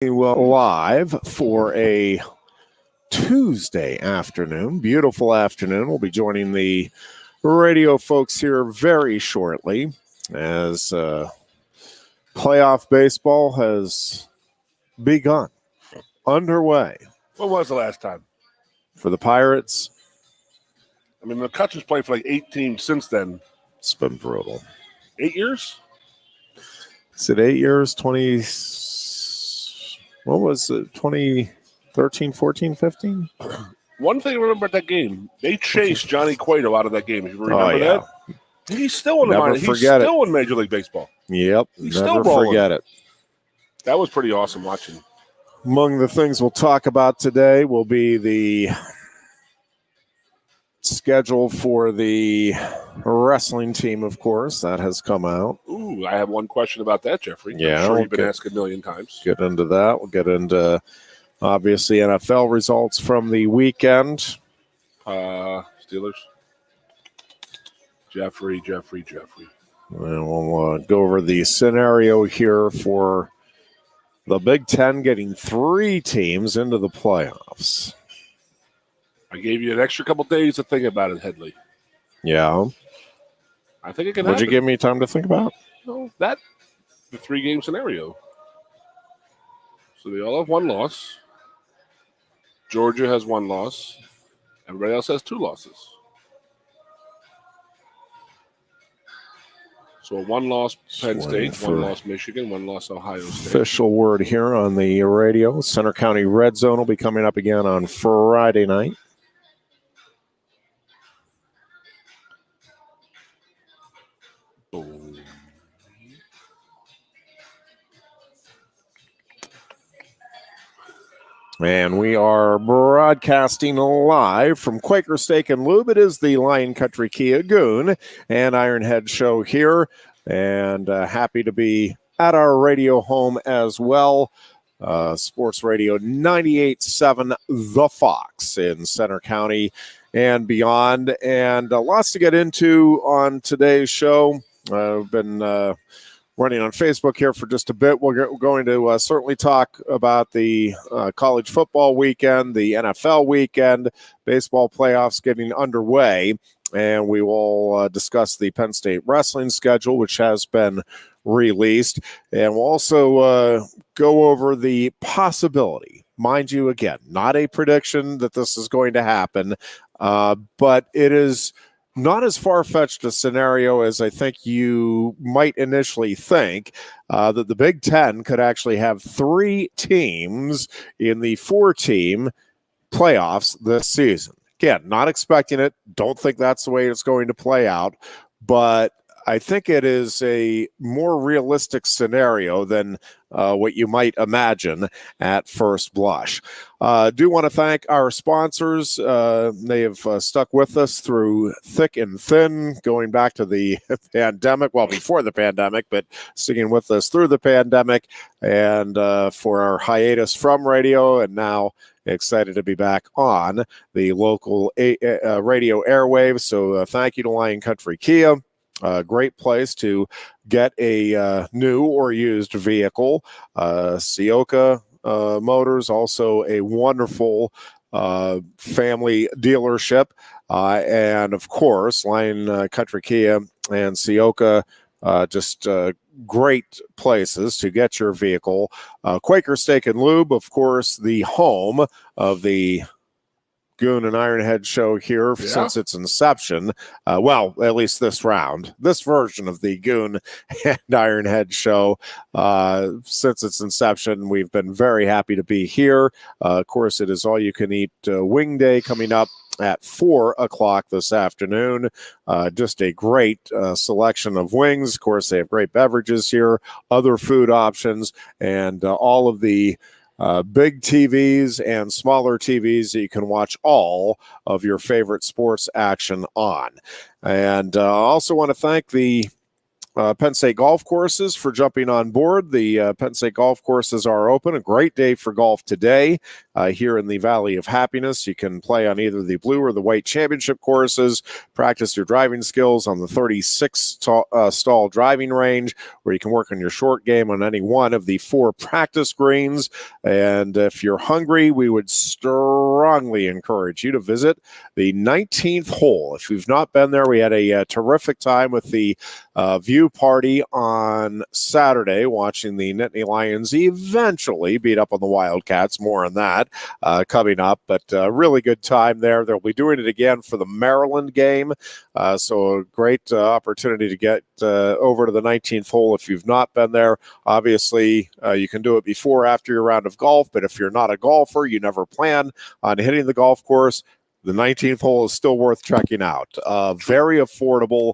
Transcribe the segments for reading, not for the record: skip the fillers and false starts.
Live for a Tuesday afternoon, beautiful afternoon. We'll be joining the radio folks here very shortly as playoff baseball has begun, underway. When was the last time? For the Pirates. I mean, the Cutchers played for like 8 teams since then. It's been brutal. 8 years? Is it 8 years? 20, what was it, 2013, 14, 15? One thing I remember at that game, they chased Johnny Cueto out of that game. If you remember that? He's still in the minor. He's still in Major League Baseball. Yep. He's never still rolling. Forget it. That was pretty awesome watching. Among the things we'll talk about today will be the schedule for the wrestling team, of course. That has come out. Ooh, I have one question about that, Jeffrey. Yeah, I'm sure you've been asked a million times. Get into that. We'll get into, obviously, NFL results from the weekend. Steelers. Jeffrey. And we'll go over the scenario here for the Big Ten getting 3 teams into the playoffs. I gave you an extra couple days to think about it, Headley. Yeah. I think it can happen. Would you give me time to think about? No, the 3-game scenario. So they all have 1 loss. Georgia has 1 loss. Everybody else has 2 losses. So a 1-loss Penn State, 1-loss Michigan, 1-loss Ohio State. Official word here on the radio. Center County Red Zone will be coming up again on Friday night. And we are broadcasting live from Quaker Steak and Lube. It is the Lion Country Kia Goon and Ironhead show here. And happy to be at our radio home as well. Sports Radio 98.7 The Fox in Center County and beyond. And lots to get into on today's show. I've been running on Facebook here for just a bit. We're going to certainly talk about the college football weekend, the NFL weekend, baseball playoffs getting underway, and we will discuss the Penn State wrestling schedule, which has been released, and we'll also go over the possibility, mind you, again, not a prediction that this is going to happen, but it is not as far-fetched a scenario as I think you might initially think, that the Big Ten could actually have 3 teams in the 4-team playoffs this season. Again, not expecting it. Don't think that's the way it's going to play out. But I think it is a more realistic scenario than what you might imagine at first blush. Do want to thank our sponsors. They have stuck with us through thick and thin, going back to the pandemic, well, before the pandemic, but sticking with us through the pandemic, and for our hiatus from radio, and now excited to be back on the local radio airwaves. So thank you to Lion Country Kia. Great place to get a new or used vehicle. Sioka Motors, also a wonderful family dealership. And, of course, Lion Country Kia and Sioka, just great places to get your vehicle. Quaker Steak and Lube, of course, the home of the Goon and Ironhead show here since its inception. Well, at least this round, this version of the Goon and Ironhead show, since its inception, we've been very happy to be here. Of course, it is all you can eat wing day coming up at 4 o'clock this afternoon. Just a great selection of wings. Of course, they have great beverages here, other food options, and all of the big TVs and smaller TVs that you can watch all of your favorite sports action on. And I also want to thank the Penn State golf courses for jumping on board. The Penn State golf courses are open. A great day for golf today. here in the Valley of Happiness. You can play on either the blue or the white championship courses, practice your driving skills on the 36-stall driving range, where you can work on your short game on any one of the 4 practice greens. And if you're hungry, we would strongly encourage you to visit the 19th hole. If you've not been there, we had a terrific time with the view party on Saturday, watching the Nittany Lions eventually beat up on the Wildcats. More on that coming up, but really good time there. They'll be doing it again for the Maryland game, so a great opportunity to get over to the 19th hole if you've not been there. Obviously, you can do it before or after your round of golf, but if you're not a golfer, you never plan on hitting the golf course, the 19th hole is still worth checking out. Very affordable,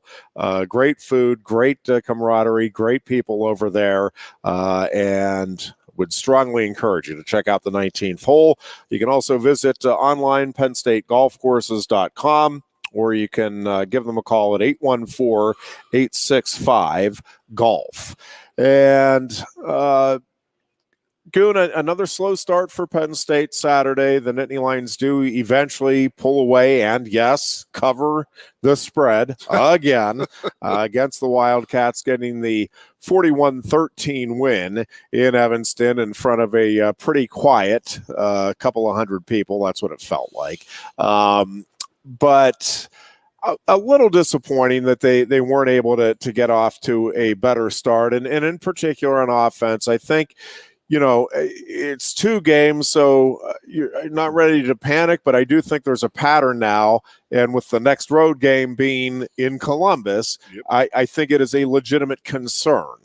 great food, great camaraderie, great people over there, and would strongly encourage you to check out the 19th hole. You can also visit online PennStateGolfCourses.com, or you can give them a call at 814-865-GOLF. And Goon, another slow start for Penn State Saturday. The Nittany Lions do eventually pull away and, yes, cover the spread again against the Wildcats, getting the 41-13 win in Evanston in front of a pretty quiet couple of hundred people. That's what it felt like. But a little disappointing that they weren't able to get off to a better start. And in particular on offense, I think, it's 2 games, so you're not ready to panic, but I do think there's a pattern now. And with the next road game being in Columbus, yep. I think it is a legitimate concern.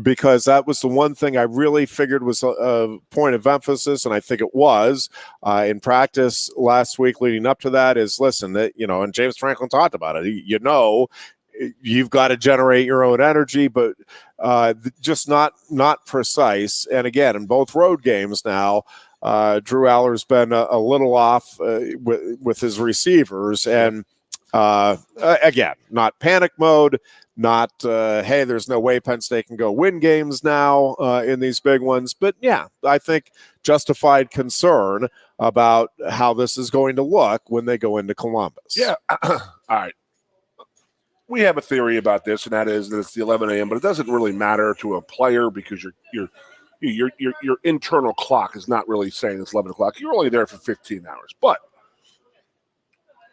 Because that was the one thing I really figured was a point of emphasis, and I think it was in practice last week leading up to that, is listen, that and James Franklin talked about it. You've got to generate your own energy, but just not precise. And again, in both road games now, Drew Aller's been a little off with his receivers, and again, not panic mode. Not, hey, there's no way Penn State can go win games now in these big ones. But, yeah, I think justified concern about how this is going to look when they go into Columbus. Yeah. All right. We have a theory about this, and that is that it's the 11 a.m., but it doesn't really matter to a player because your internal clock is not really saying it's 11 o'clock. You're only there for 15 hours. But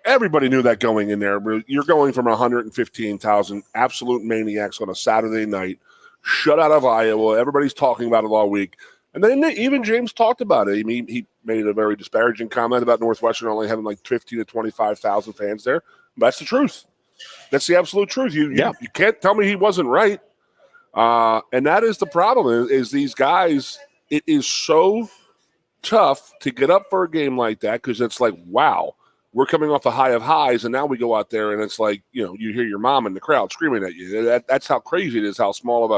everybody knew that going in there. You're going from 115,000 absolute maniacs on a Saturday night, shut out of Iowa. Everybody's talking about it all week. And then even James talked about it. I mean, he made a very disparaging comment about Northwestern only having like 15 to 25,000 fans there. But that's the truth. That's the absolute truth. You can't tell me he wasn't right. And that is the problem is these guys, it is so tough to get up for a game like that because it's like, wow. We're coming off a high of highs, and now we go out there, and it's like, you hear your mom in the crowd screaming at you. That's how crazy it is, how small of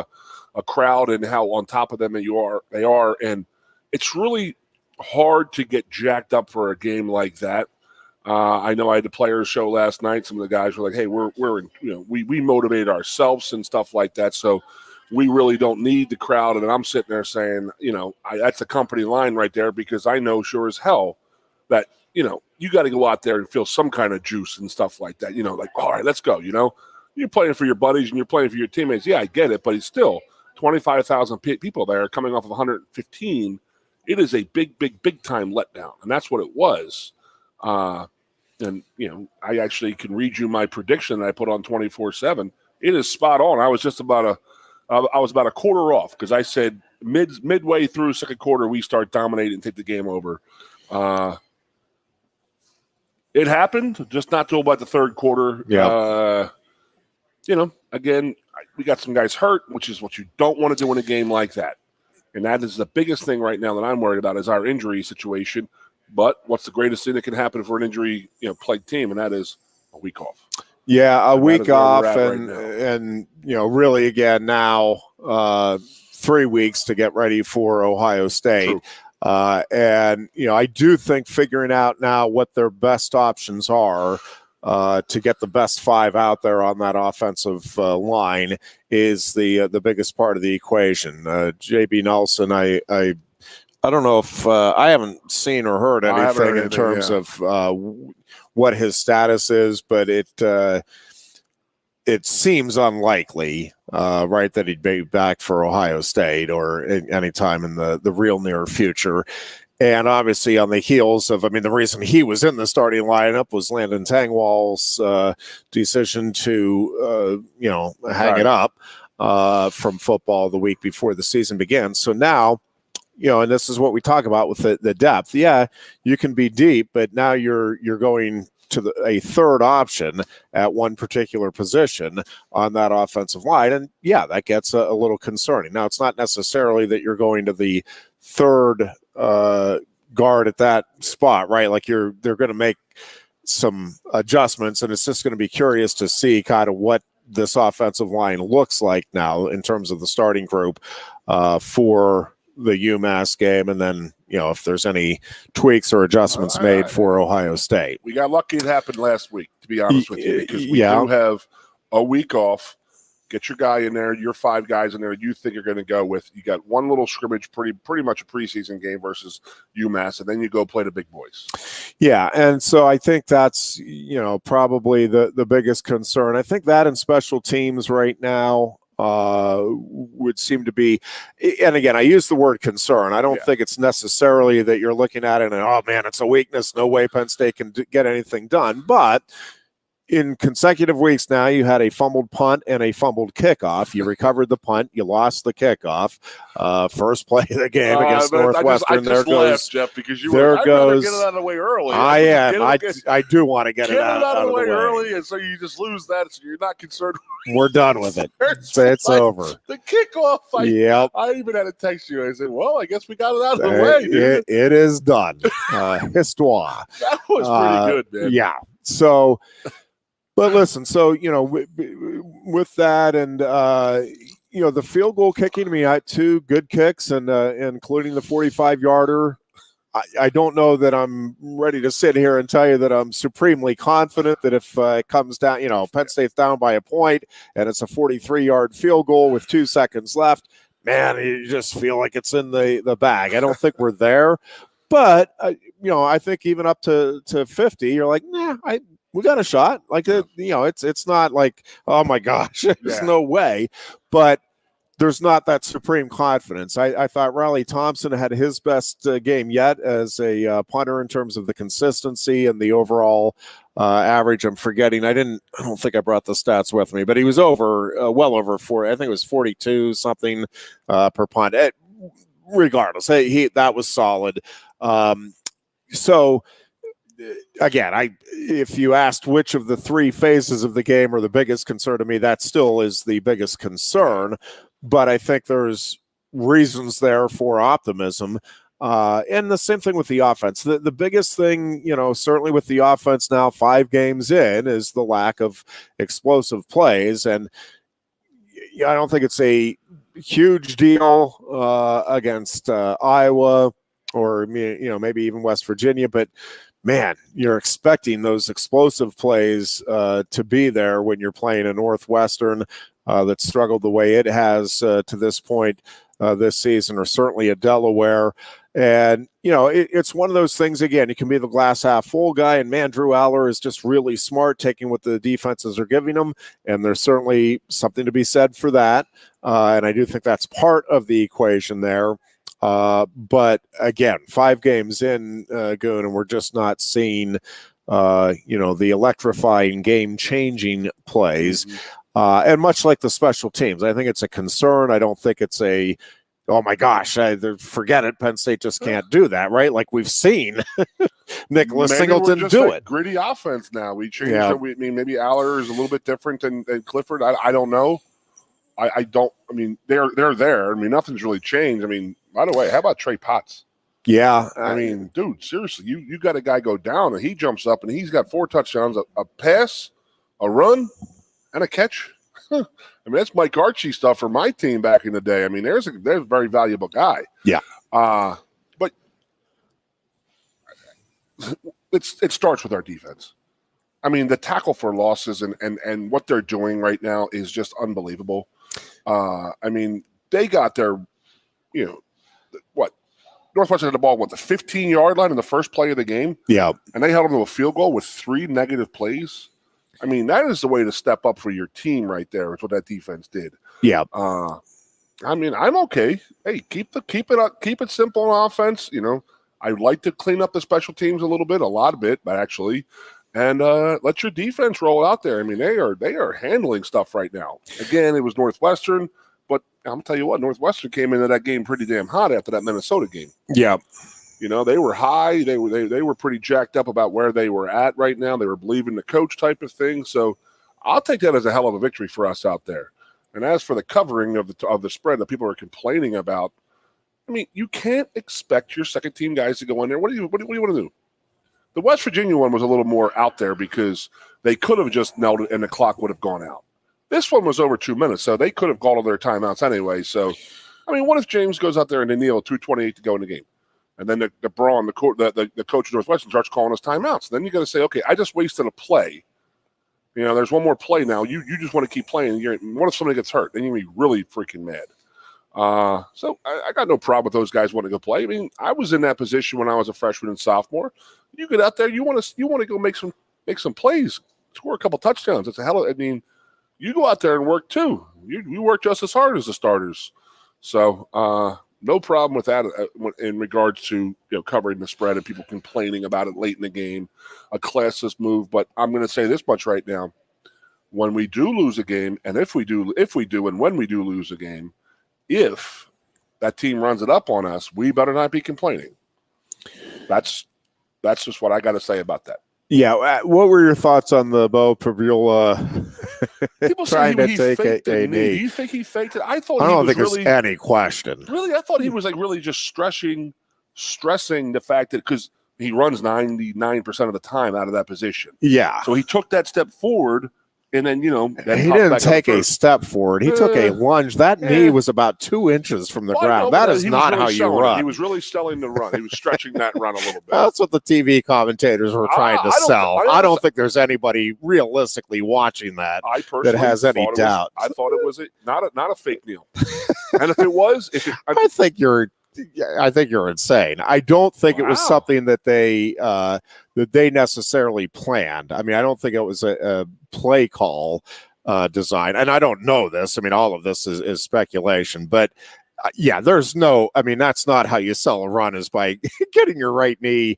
a crowd and how on top of them they are. And it's really hard to get jacked up for a game like that. I know I had the players show last night. Some of the guys were like, hey, we motivated ourselves and stuff like that, so we really don't need the crowd. And I'm sitting there saying, that's a company line right there because I know sure as hell that, you got to go out there and feel some kind of juice and stuff like that. Like, all right, let's go. You're playing for your buddies and you're playing for your teammates. Yeah, I get it, but it's still 25,000 people there coming off of 115. It is a big, big, big time letdown, and that's what it was. And I actually can read you my prediction that I put on 24/7. It is spot on. I was just about a quarter off because I said midway through second quarter we start dominating and take the game over. It happened, just not till about the third quarter. Yeah. Again, we got some guys hurt, which is what you don't want to do in a game like that. And that is the biggest thing right now that I'm worried about is our injury situation. But what's the greatest thing that can happen for an injury, plagued team, and that is a week off. Yeah, a week off, and really again now 3 weeks to get ready for Ohio State. True. And I do think figuring out now what their best options are to get the best 5 out there on that offensive line is the biggest part of the equation. JB Nelson, I I don't know if I haven't seen or heard anything in terms of what his status is, but it seems unlikely, right, that he'd be back for Ohio State or any time in the real near future. And obviously on the heels of, the reason he was in the starting lineup was Landon Tangwall's decision to, hang it up from football the week before the season began. So now, and this is what we talk about with the depth. Yeah, you can be deep, but now you're going to a third option at one particular position on that offensive line. And yeah, that gets a little concerning. Now, it's not necessarily that you're going to the third guard at that spot, right? Like they're going to make some adjustments, and it's just going to be curious to see kind of what this offensive line looks like now in terms of the starting group for the UMass game, and then if there's any tweaks or adjustments made for Ohio State. We got lucky it happened last week, to be honest with you, because we do have a week off. Get your guy in there, your 5 guys in there you think you're going to go with. You got one little scrimmage, pretty much a preseason game versus UMass, and then you go play the big boys. Yeah, and so I think that's probably the biggest concern. I think that in special teams right now would seem to be, and again, I use the word concern. I don't think it's necessarily that you're looking at it and, oh man, it's a weakness. No way Penn State can get anything done. But in consecutive weeks now, you had a fumbled punt and a fumbled kickoff. You recovered the punt. You lost the kickoff. First play of the game against Northwestern. I just laughed, Jeff, because you were, I'd rather get it out of the way early. I am. I do want to get it out of the way early, and so you just lose that, so you're not concerned. We're done with it. It's over. The kickoff. I even had to text you. I said, well, I guess we got it out of the way. It is done. Histoire. That was pretty good, man. Yeah. So... But listen, so, with that and, the field goal kicking, I had 2 good kicks, and including the 45-yarder. I don't know that I'm ready to sit here and tell you that I'm supremely confident that if it comes down, Penn State's down by a point and it's a 43-yard field goal with 2 seconds left, man, you just feel like it's in the bag. I don't think we're there. But, I think even up to 50, you're like, nah, we got a shot. Like, it's not like, oh my gosh, there's no way. But there's not that supreme confidence. I thought Riley Thompson had his best game yet as a punter in terms of the consistency and the overall average. I'm forgetting. I don't think I brought the stats with me, but he was well over 4. I think it was 42 something per punt. Regardless, that was solid. So. Again, if you asked which of the 3 phases of the game are the biggest concern to me, that still is the biggest concern. But I think there's reasons there for optimism. And the same thing with the offense. The biggest thing, certainly with the offense now 5 games in, is the lack of explosive plays. And I don't think it's a huge deal against Iowa or, maybe even West Virginia, but man, you're expecting those explosive plays to be there when you're playing a Northwestern that struggled the way it has to this point this season, or certainly a Delaware. And, it's one of those things, again, you can be the glass half full guy, and man, Drew Aller is just really smart taking what the defenses are giving him, and there's certainly something to be said for that. And I do think that's part of the equation there. But again, 5 games in, Goon, and we're just not seeing, the electrifying, game-changing plays. And much like the special teams, I think it's a concern. I don't think it's oh my gosh, forget it. Penn State just can't do that, right? Like we've seen Nicholas Singleton do it. Gritty offense now. We changed it. Maybe Aller is a little bit different than Clifford. I don't know. They're there. Nothing's really changed. By the way, how about Trey Potts? Yeah. Dude, seriously, you got a guy go down and he jumps up and he's got 4 touchdowns, a pass, a run, and a catch. That's Mike Archie stuff for my team back in the day. There's a very valuable guy. Yeah. But it starts with our defense. The tackle for losses and what they're doing right now is just unbelievable. They got their, Northwestern had the ball, the 15-yard line in the first play of the game? Yeah. And they held them to a field goal with 3 negative plays. I mean, that is the way to step up for your team right there. Is what that defense did. Yeah. I mean, I'm okay. Hey, keep it simple on offense. You know, I'd like to clean up the special teams a lot of bit, but actually, and let your defense roll out there. I mean, they are handling stuff right now. Again, it was Northwestern, but I'm gonna tell you what, Northwestern came into that game pretty damn hot after that Minnesota game. Yeah. You know, they were high. They were pretty jacked up about where they were at right now. They were believing the coach type of thing. So I'll take that as a hell of a victory for us out there. And as for the covering of the spread that people are complaining about, I mean, you can't expect your second team guys to go in there. What do you want to do? The West Virginia one was a little more out there because they could have just knelt it and the clock would have gone out. This one was over 2 minutes, so they could have called all their timeouts anyway. So, I mean, what if James goes out there and they kneel 2:28 to go in the game? And then the coach of Northwestern starts calling us timeouts. Then you got to say, okay, I just wasted a play. You know, there's one more play now. You just want to keep playing. What if somebody gets hurt? Then you're going to be really freaking mad. So I got no problem with those guys wanting to go play. I mean, I was in that position when I was a freshman and sophomore. You get out there, you want to go make some plays, score a couple touchdowns. It's a hell of, I mean, you go out there and work too. You work just as hard as the starters. So no problem with that in regards to covering the spread and people complaining about it late in the game, a classless move. But I'm going to say this much right now: when we do lose a game, and if we do, and when we do lose a game, if that team runs it up on us, we better not be complaining. That's just what I got to say about that. Yeah. What were your thoughts on the Bo Prabula People trying say to he take faked a it. knee? Do you think he faked it? I don't think there's any question. Really, I thought he was really just stressing the fact that because he runs 99% of the time out of that position. Yeah. So he took that step forward. And then, then he didn't take a step forward. He took a lunge. That knee was about 2 inches from the ground. That is not how you run. He was really selling the run. He was stretching that run a little bit. That's what the TV commentators were trying to sell. I don't think there's anybody realistically watching that has any doubt. I thought it was not a fake kneel. And if it was, I think you're insane. I don't think it was something that they necessarily planned. I mean, I don't think it was a play call design. And I don't know this. I mean, all of this is speculation. But, there's no – I mean, that's not how you sell a run, is by getting your right knee,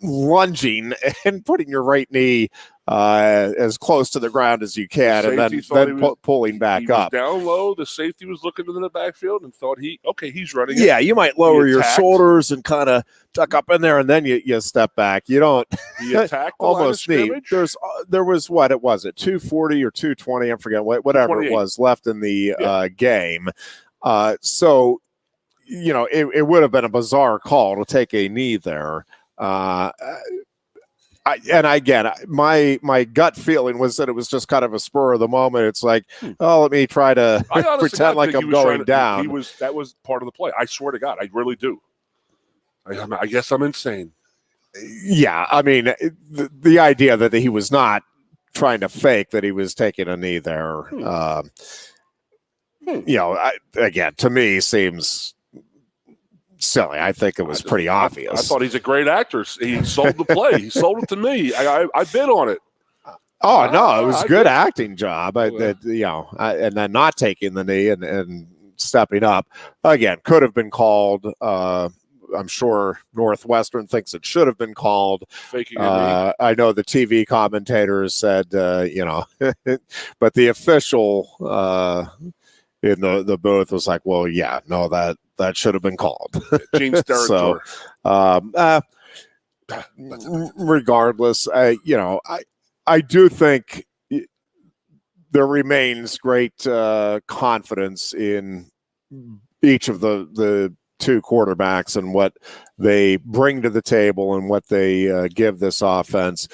lunging and putting your right knee as close to the ground as you can, and then pulling back up. Down low, the safety was looking into the backfield and thought he's running. Yeah, you might lower your shoulders and kind of tuck up in there, and then you step back. You don't. He attacked the almost line of knee. There was what it was it 240 or 220? I forget whatever it was left in the game. So it would have been a bizarre call to take a knee there. My gut feeling was that it was just kind of a spur of the moment. It's like, let me try to pretend like I'm going down. That was part of the play. I swear to God, I really do. I guess I'm insane. Yeah, I mean, the idea that he was not trying to fake that he was taking a knee there, again, to me seems silly. I think it was pretty obvious. I thought he's a great actor. He sold the play. He sold it to me. I bid on it. Oh no, it was a good acting job. And then not taking the knee and stepping up again could have been called. I'm sure Northwestern thinks it should have been called. Faking a knee. I know the TV commentators said, but the official in the booth was like, well, yeah, no, that should have been called. Gene's territory. So, regardless, I do think there remains great confidence in each of the two quarterbacks and what they bring to the table and what they give this offense.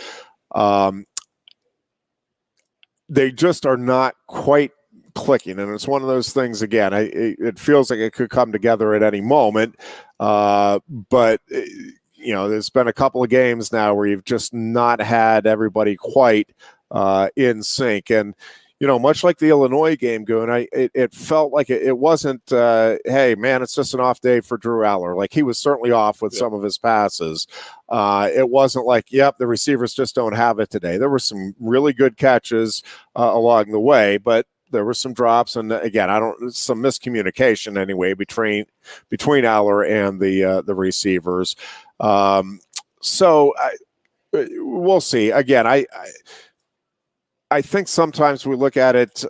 They just are not quite clicking, and it's one of those things again. It feels like it could come together at any moment, but there's been a couple of games now where you've just not had everybody quite in sync. And much like the Illinois game, Goon, it felt like it wasn't, hey, man, it's just an off day for Drew Aller. Like, he was certainly off with some of his passes. It wasn't like, yep, the receivers just don't have it today. There were some really good catches along the way, but there were some drops, and again, some miscommunication anyway between Aller and the receivers. So we'll see. Again, I think sometimes we look at it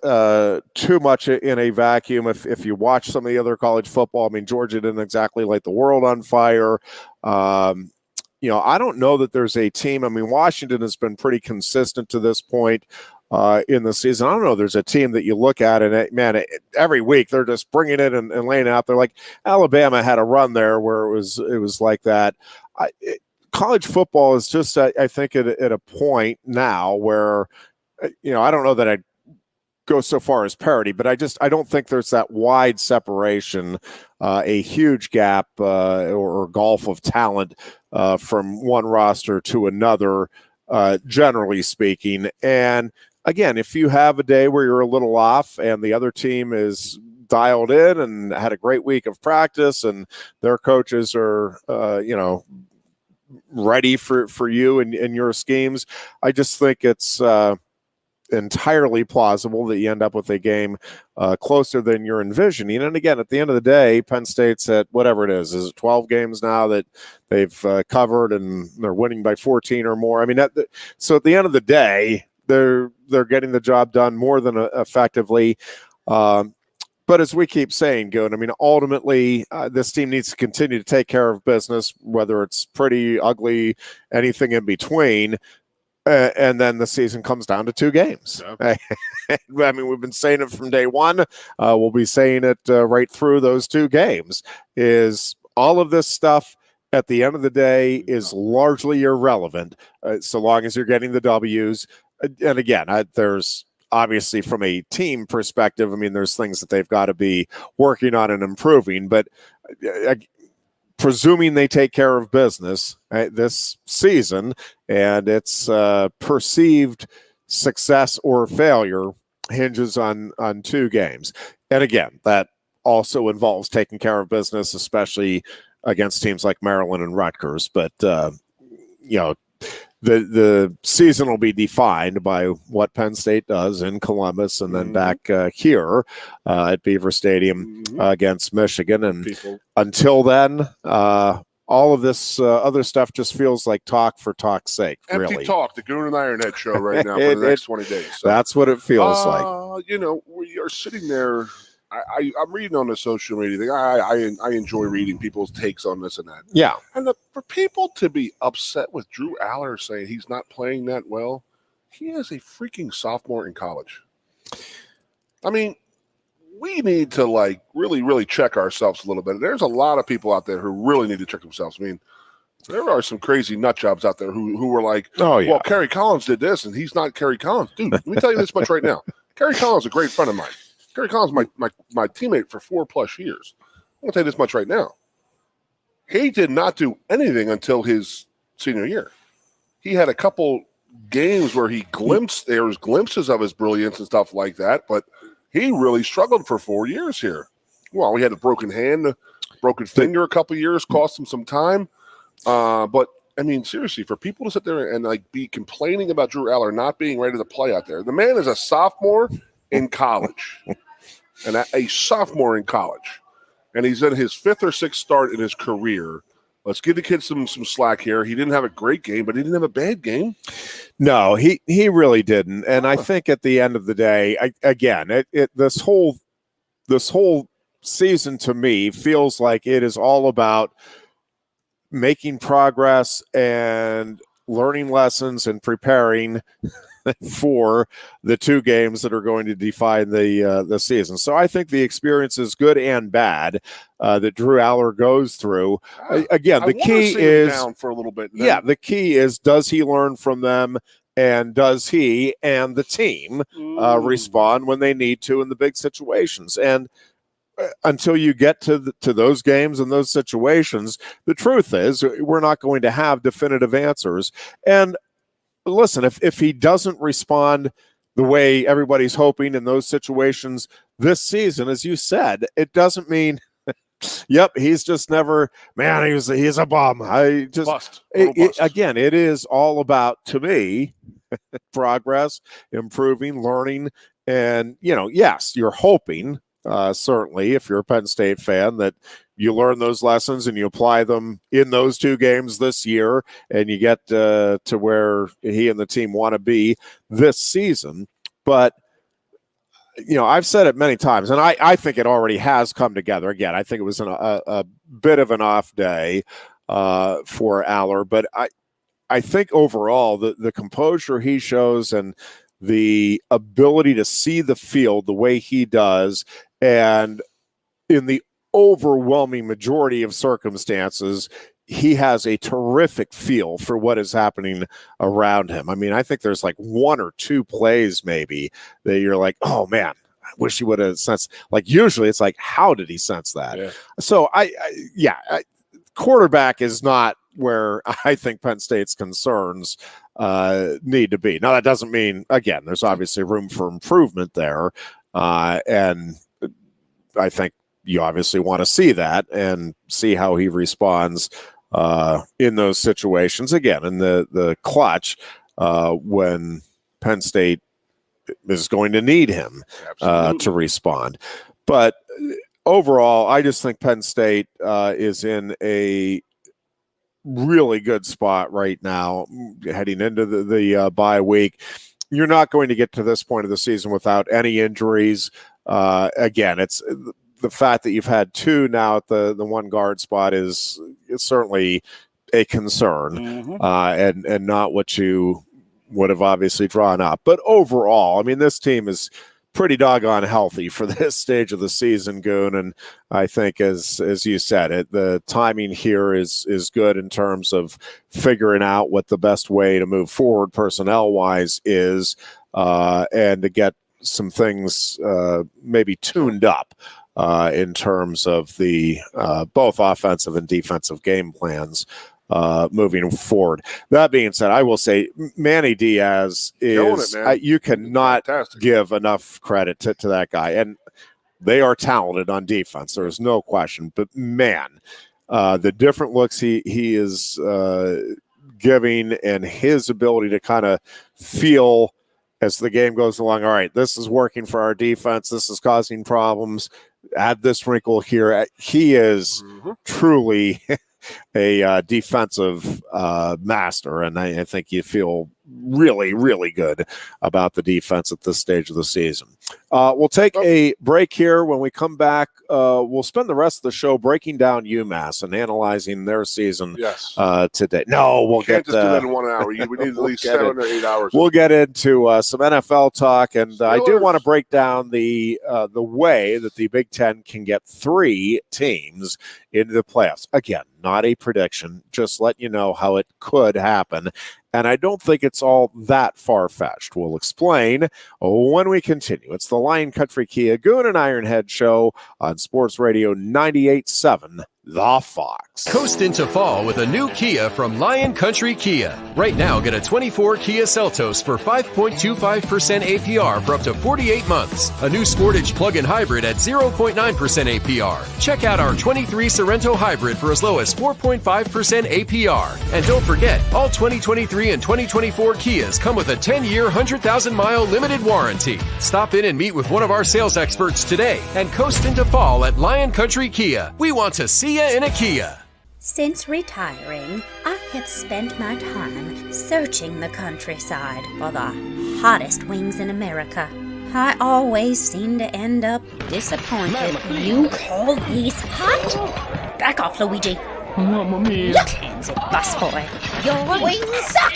too much in a vacuum. If you watch some of the other college football, I mean, Georgia didn't exactly light the world on fire. I don't know that there's a team. I mean, Washington has been pretty consistent to this point in the season. I don't know. There's a team that you look at, and every week they're just bringing it and laying it out there. Like Alabama had a run there where it was like that. College football is just, I think, at a point now where, I don't know that I'd go so far as parity, but I don't think there's that wide separation, a huge gap or gulf of talent from one roster to another, generally speaking. And again, if you have a day where you're a little off and the other team is dialed in and had a great week of practice and their coaches are, ready for you and your schemes, I just think it's entirely plausible that you end up with a game closer than you're envisioning. And again, at the end of the day, Penn State's at whatever it is it 12 games now that they've covered, and they're winning by 14 or more. I mean, so at the end of the day, they're getting the job done more than effectively. But as we keep saying, Goon, I mean, ultimately, this team needs to continue to take care of business, whether it's pretty, ugly, anything in between. And then the season comes down to 2 games. Yeah. I mean, we've been saying it from day one. We'll be saying it right through those 2 games. Is all of this stuff at the end of the day is largely irrelevant, so long as you're getting the W's. And again, there's obviously from a team perspective, I mean, there's things that they've got to be working on and improving. But presuming they take care of business this season, and its perceived success or failure hinges on 2 games. And again, that also involves taking care of business, especially against teams like Maryland and Rutgers. But the season will be defined by what Penn State does in Columbus and then back here at Beaver Stadium against Michigan. And until then, all of this other stuff just feels like talk for talk's sake. Empty really. Talk, the Goon and Ironhead show right now for the next 20 days. So, that's what it feels like. We are sitting there. I'm reading on the social media thing. I enjoy reading people's takes on this and that. Yeah. And for people to be upset with Drew Aller saying he's not playing that well, he is a freaking sophomore in college. I mean, we need to really, really check ourselves a little bit. There's a lot of people out there who really need to check themselves. I mean, there are some crazy nut jobs out there who were like, oh, yeah. Well, Kerry Collins did this, and he's not Kerry Collins. Dude, let me tell you this much right now. Kerry Collins is a great friend of mine. Kerry Collins is my teammate for 4+ years. I'm going to tell you this much right now. He did not do anything until his senior year. He had a couple games where there was glimpses of his brilliance and stuff like that, but he really struggled for 4 years here. Well, he had a broken hand, a broken finger a couple years, cost him some time. But, I mean, seriously, for people to sit there and be complaining about Drew Aller not being ready to play out there, the man is a sophomore in college, and a sophomore in college, and he's in his 5th or 6th start in his career. Let's give the kid some slack here. He didn't have a great game, but he didn't have a bad game. No, he really didn't. And I think at the end of the day, this whole season to me feels like it is all about making progress and learning lessons and preparing for the 2 games that are going to define the season. So I think the experience is good and bad that Drew Aller goes through. Again, the key is down for a little bit. The key is, does he learn from them, and does he and the team respond when they need to in the big situations? And until you get to those games and those situations, the truth is we're not going to have definitive answers. And listen, if he doesn't respond the way everybody's hoping in those situations this season, as you said, it doesn't mean, yep, he's just never, man, he's a bum. I just, bust. Again, it is all about, to me, progress, improving, learning. And, yes, you're hoping, certainly, if you're a Penn State fan, that you learn those lessons and you apply them in those 2 games this year, and you get to where he and the team want to be this season. But, I've said it many times, and I think it already has come together. Again, I think it was a bit of an off day for Aller, but I think overall the composure he shows and the ability to see the field the way he does, and in the overwhelming majority of circumstances, he has a terrific feel for what is happening around him. I mean, I think there's like 1 or 2 plays maybe that you're like, oh man, I wish he would have sensed. Like usually it's like, how did he sense that? Yeah. So quarterback is not where I think Penn State's concerns need to be. Now, that doesn't mean, again, there's obviously room for improvement there. And I think you obviously want to see that and see how he responds in those situations. Again, in the clutch, when Penn State is going to need him to respond. But overall, I just think Penn State is in a really good spot right now heading into the bye week. You're not going to get to this point of the season without any injuries. Again, it's the fact that you've had 2 now at the 1 guard spot is certainly a concern, and not what you would have obviously drawn up. But overall, I mean, this team is pretty doggone healthy for this stage of the season, Goon. And I think, as you said, the timing here is good in terms of figuring out what the best way to move forward personnel-wise is, and to get some things maybe tuned up in terms of the both offensive and defensive game plans moving forward. That being said, I will say Manny Diaz is, you cannot give enough credit to that guy. And they are talented on defense. There is no question. But man, the different looks he is giving, and his ability to kind of feel as the game goes along, all right, this is working for our defense. This is causing problems. Add this wrinkle here. He is truly a defensive master, and I think you feel really, really good about the defense at this stage of the season. We'll take a break here. When we come back, we'll spend the rest of the show breaking down UMass and analyzing their season today. No, we'll can't just do that in 1 hour. We need at least 7 or 8 hours. We'll get into some NFL talk, and I do want to break down the way that the Big Ten can get 3 teams into the playoffs. Again, not a prediction, just let you know how it could happen. And I don't think it's all that far-fetched. We'll explain when we continue. It's the Lion Country Kia Goon and Ironhead show on Sports Radio 98.7, The Fox. Coast into fall with a new Kia from Lion Country Kia. Right now, get a 24 Kia Seltos for 5.25% APR for up to 48 months. A new Sportage plug-in hybrid at 0.9% APR. Check out our 23 Sorrento hybrid for as low as 4.5% APR. And don't forget, all 2023 and 2024 Kias come with a 10-year, 100,000-mile limited warranty. Stop in and meet with one of our sales experts today and coast into fall at Lion Country Kia. We want to see you in a Kia. Since retiring, I have spent my time searching the countryside for the hottest wings in America. I always seem to end up disappointed. You call these hot? Back off, Luigi. Mamma mia. You hands it, busboy. Your wings suck!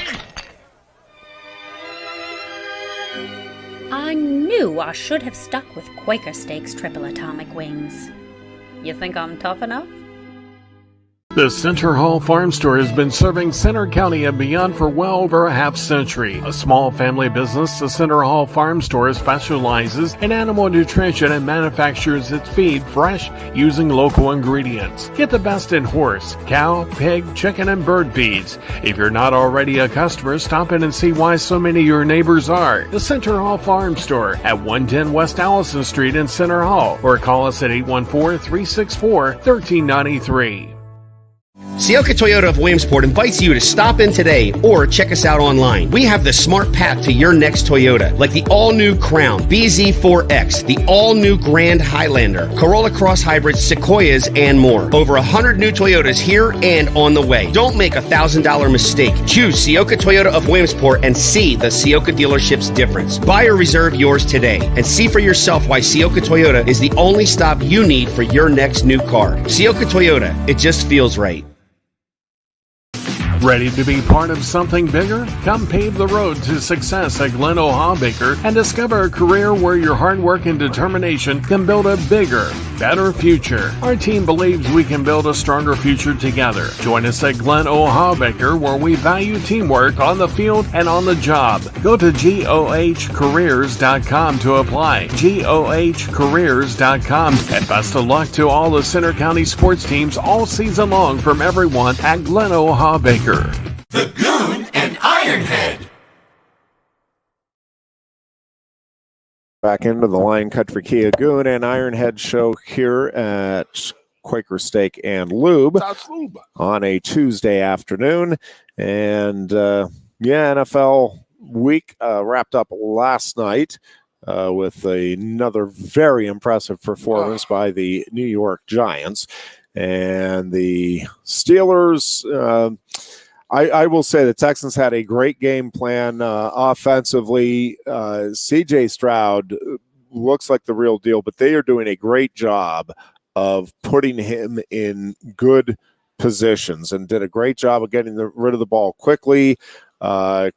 I knew I should have stuck with Quaker Steak's triple atomic wings. You think I'm tough enough? The Center Hall Farm Store has been serving Center County and beyond for well over a half century. A small family business, the Center Hall Farm Store specializes in animal nutrition and manufactures its feed fresh using local ingredients. Get the best in horse, cow, pig, chicken, and bird feeds. If you're not already a customer, stop in and see why so many of your neighbors are. The Center Hall Farm Store at 110 West Allison Street in Center Hall, or call us at 814-364-1393. Sioka Toyota of Williamsport invites you to stop in today or check us out online. We have the smart path to your next Toyota, like the all-new Crown, BZ4X, the all-new Grand Highlander, Corolla Cross Hybrids, Sequoias, and more. Over 100 new Toyotas here and on the way. Don't make a $1,000 mistake. Choose Sioka Toyota of Williamsport and see the Sioka dealership's difference. Buy or reserve yours today and see for yourself why Sioka Toyota is the only stop you need for your next new car. Sioka Toyota, it just feels right. Ready to be part of something bigger? Come pave the road to success at Glen O'Habaker and discover a career where your hard work and determination can build a bigger, better future. Our team believes we can build a stronger future together. Join us at Glen O'Habaker, where we value teamwork on the field and on the job. Go to GOHcareers.com to apply. GOHcareers.com. And best of luck to all the Center County sports teams all season long from everyone at Glen O'Habaker. The Goon and Ironhead. Back into the Lion Country Kia Goon and Ironhead show here at Quaker Steak and Lube on a Tuesday afternoon. And NFL week wrapped up last night with another very impressive performance by the New York Giants. And the Steelers, I will say the Texans had a great game plan offensively. C.J. Stroud looks like the real deal, but they are doing a great job of putting him in good positions and did a great job of getting rid of the ball quickly,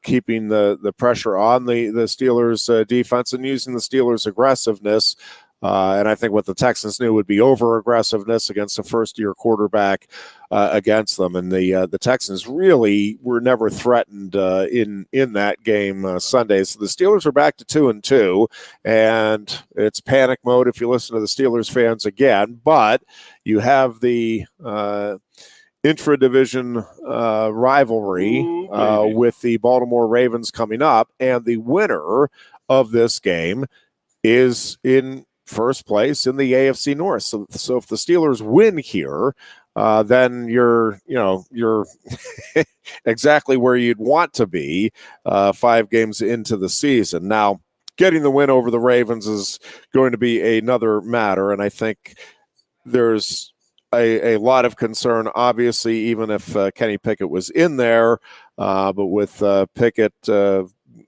keeping the pressure on the Steelers' defense and using the Steelers' aggressiveness. And I think what the Texans knew would be over-aggressiveness against a first-year quarterback against them. And the Texans really were never threatened in that game Sunday. So the Steelers are back to 2-2, and it's panic mode if you listen to the Steelers fans again. But you have the intra-division rivalry with the Baltimore Ravens coming up, and the winner of this game is in first place in the AFC North. So if the Steelers win here, then you're exactly where you'd want to be 5 games into the season. Now, getting the win over the Ravens is going to be another matter, and I think there's a lot of concern, obviously, even if Kenny Pickett was in there, but with Pickett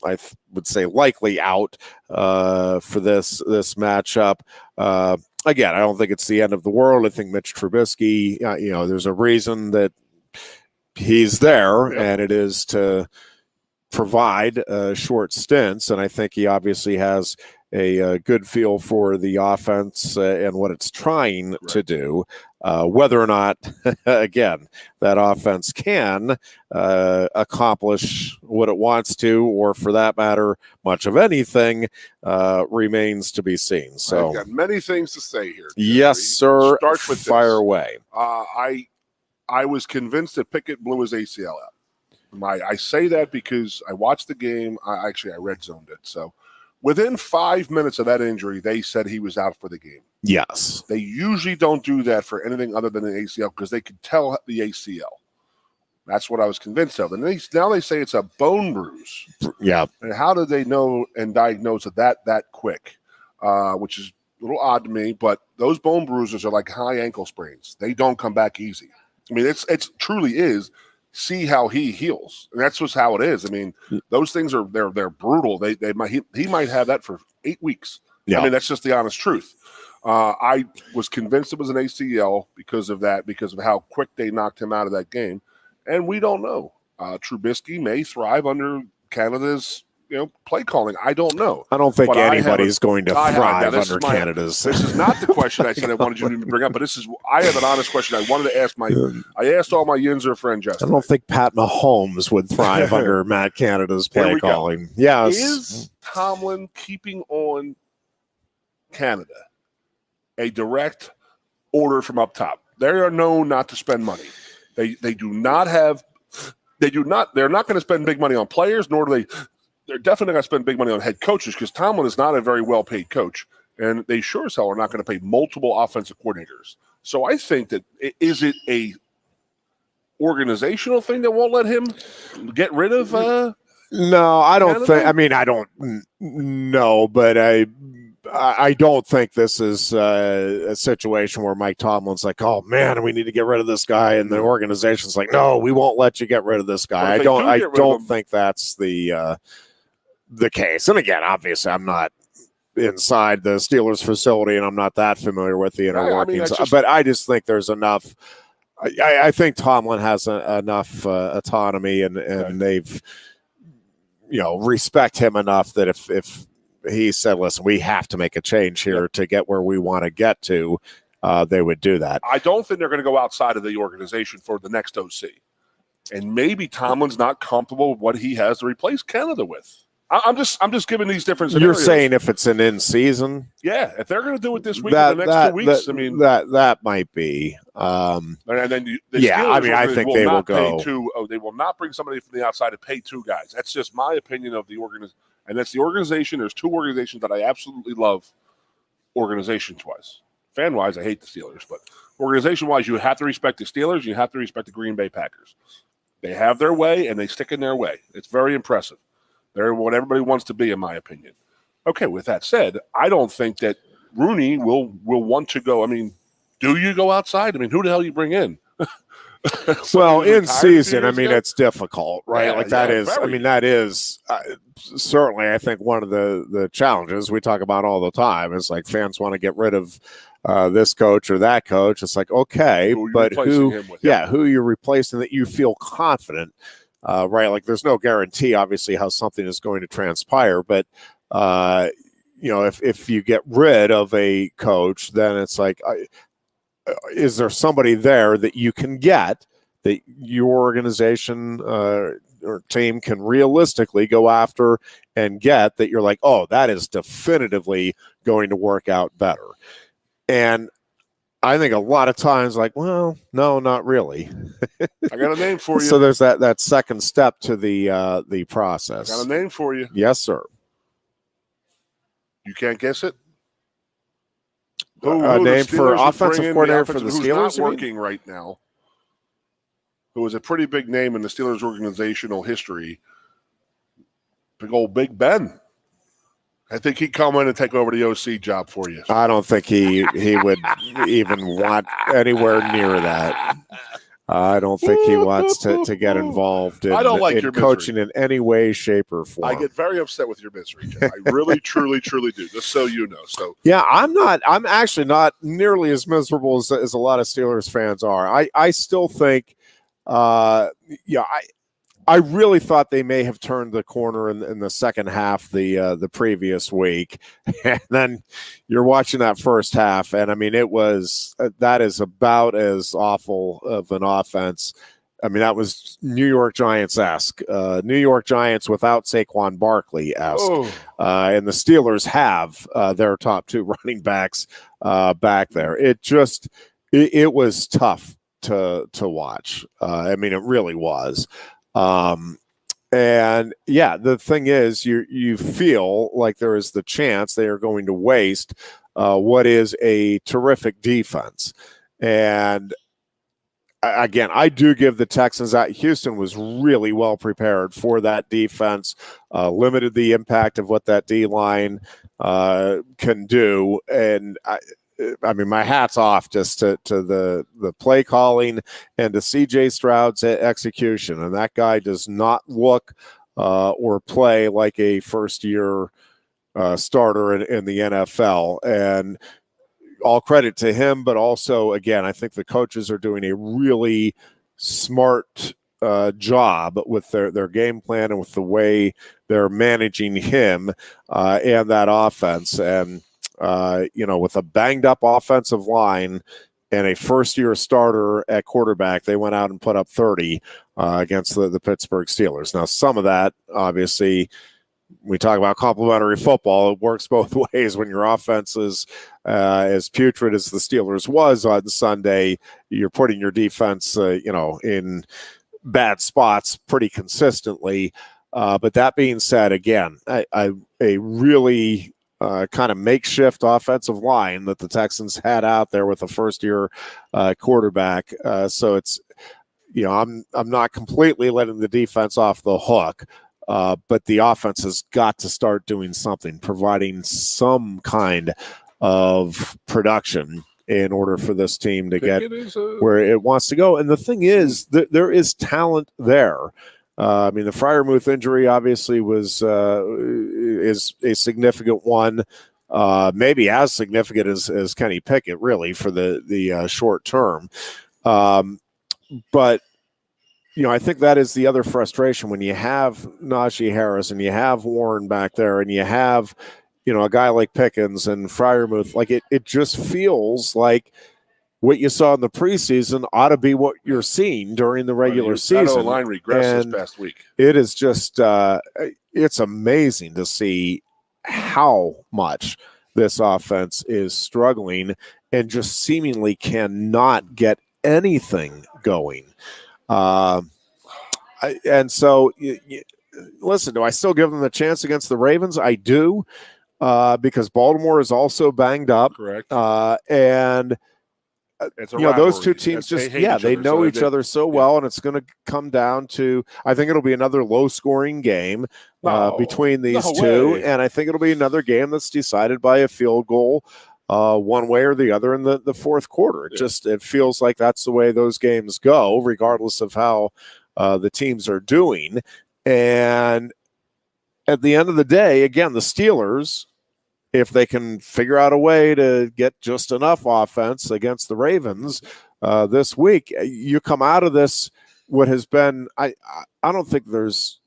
I would say likely out for this matchup. Again, I don't think it's the end of the world. I think Mitch Trubisky, there's a reason that he's there, and it is to provide short stints. And I think he obviously has a good feel for the offense and what it's trying to do. Whether or not, again, that offense can accomplish what it wants to, or for that matter, much of anything, remains to be seen. So I've got many things to say here. Yes, sir. Start with fire this. Away. I was convinced that Pickett blew his ACL out. I say that because I watched the game. I red zoned it. So within 5 minutes of that injury, they said he was out for the game. Yes. They usually don't do that for anything other than an ACL because they could tell the ACL. That's what I was convinced of. And now they say it's a bone bruise. Yeah. And how did they know and diagnose it that quick? Which is a little odd to me, but those bone bruises are like high ankle sprains. They don't come back easy. I mean, it's truly is. See how he heals, and that's just how it is. I mean, those things are they're brutal. He might have that for 8 weeks. Yeah. I mean, that's just the honest truth. I was convinced it was an ACL because of how quick they knocked him out of that game, and we don't know. Trubisky may thrive under Canada's play calling. I don't know. I don't think But anybody's going to thrive this under Canada's. This is not the question I said I wanted you to bring up, but I have an honest question I wanted to ask I asked all my Yinzer friends yesterday. I don't think Pat Mahomes would thrive under Matt Canada's play calling. Yes. Is Tomlin keeping on Canada a direct order from up top? They are known not to spend money. They're not going to spend big money on players, nor do they're definitely going to spend big money on head coaches, because Tomlin is not a very well-paid coach, and they sure as hell are not going to pay multiple offensive coordinators. So I think that, is it a organizational thing that won't let him get rid of No, I don't Canada? think. I mean, I don't know, but I don't think this is a situation where Mike Tomlin's like, oh man, we need to get rid of this guy, and the organization's like, no, we won't let you get rid of this guy. I don't think that's the case. And again, obviously, I'm not inside the Steelers facility, and I'm not that familiar with the inner workings. But I just think there's enough. I think Tomlin has enough autonomy, and they've respect him enough that if he said, listen, we have to make a change here to get where we want to get to, they would do that. I don't think they're going to go outside of the organization for the next OC. And maybe Tomlin's not comfortable with what he has to replace Canada with. I'm just giving these different scenarios. You're saying if it's an in-season? Yeah, if they're going to do it this week or the next 2 weeks, that might be. And then I think they will go. They will not bring somebody from the outside to pay two guys. That's just my opinion of the organization. And that's the organization. There's two organizations that I absolutely love organization-wise. Fan-wise, I hate the Steelers. But organization-wise, you have to respect the Steelers. You have to respect the Green Bay Packers. They have their way, and they stick in their way. It's very impressive. They're what everybody wants to be, in my opinion. Okay, with that said, I don't think that Rooney will want to go. I mean, do you go outside? I mean, who the hell you bring in? Well, in season, I mean, it's difficult, right? That is certainly, I think, one of the challenges we talk about all the time is like fans want to get rid of this coach or that coach. It's like, okay, but who you're replacing that you feel confident, right? Like there's no guarantee, obviously, how something is going to transpire, but if you get rid of a coach, then it's like, is there somebody there that you can get that your organization or team can realistically go after and get that you're like, oh, that is definitively going to work out better? And I think a lot of times, like, well, no, not really. I got a name for you. So there's that second step to the process. I got a name for you. Yes, sir. You can't guess it? A name for offensive coordinator for the Steelers? Who's not working right now, who is a pretty big name in the Steelers organizational history, big old Big Ben. I think he'd come in and take over the OC job for you. I don't think he would even want anywhere near that. I don't think he wants to get involved in coaching in any way, shape, or form. I get very upset with your misery, Jim. I really, truly, truly do, just so you know. So yeah, I'm actually not nearly as miserable as a lot of Steelers fans are. I still think, I really thought they may have turned the corner in the second half the previous week. And then you're watching that first half, and I mean, that is about as awful of an offense. I mean, that was New York Giants-esque. New York Giants without Saquon Barkley-esque. And the Steelers have their top two running backs back there. It was tough to watch. I mean, it really was. And yeah, the thing is, you feel like there is the chance they are going to waste what is a terrific defense. And again, I do give the Texans that Houston was really well prepared for that defense, limited the impact of what that D-line can do. And I mean, my hat's off just to the play calling and to C.J. Stroud's execution. And that guy does not look or play like a first-year starter in the NFL. And all credit to him, but also, again, I think the coaches are doing a really smart job with their game plan and with the way they're managing him and that offense. And, with a banged up offensive line and a first-year starter at quarterback, they went out and put up 30 against the Pittsburgh Steelers. Now, some of that, obviously, we talk about complementary football. It works both ways. When your offense is as putrid as the Steelers was on Sunday, you're putting your defense, in bad spots pretty consistently. But that being said, again, a really kind of makeshift offensive line that the Texans had out there with a first-year quarterback. So it's, I'm not completely letting the defense off the hook. But the offense has got to start doing something, providing some kind of production in order for this team to get where it wants to go. And the thing is, there is talent there. The Freiermuth injury obviously is a significant one, maybe as significant as Kenny Pickett, really, for the short term. But I think that is the other frustration when you have Najee Harris and you have Warren back there and you have, a guy like Pickens and Freiermuth. Like it just feels like what you saw in the preseason ought to be what you're seeing during the regular season. That line regressed this past week. It is just it's amazing to see how much this offense is struggling and just seemingly cannot get anything going. And so, listen, do I still give them a chance against the Ravens? I do, because Baltimore is also banged up. Correct. And it's a those two teams they know each other so well, and it's going to come down to, I think it'll be another low-scoring game between these two, and I think it'll be another game that's decided by a field goal. One way or the other in the fourth quarter. It feels like that's the way those games go, regardless of how the teams are doing. And at the end of the day, again, the Steelers, if they can figure out a way to get just enough offense against the Ravens this week, you come out of this what has been, I don't think there's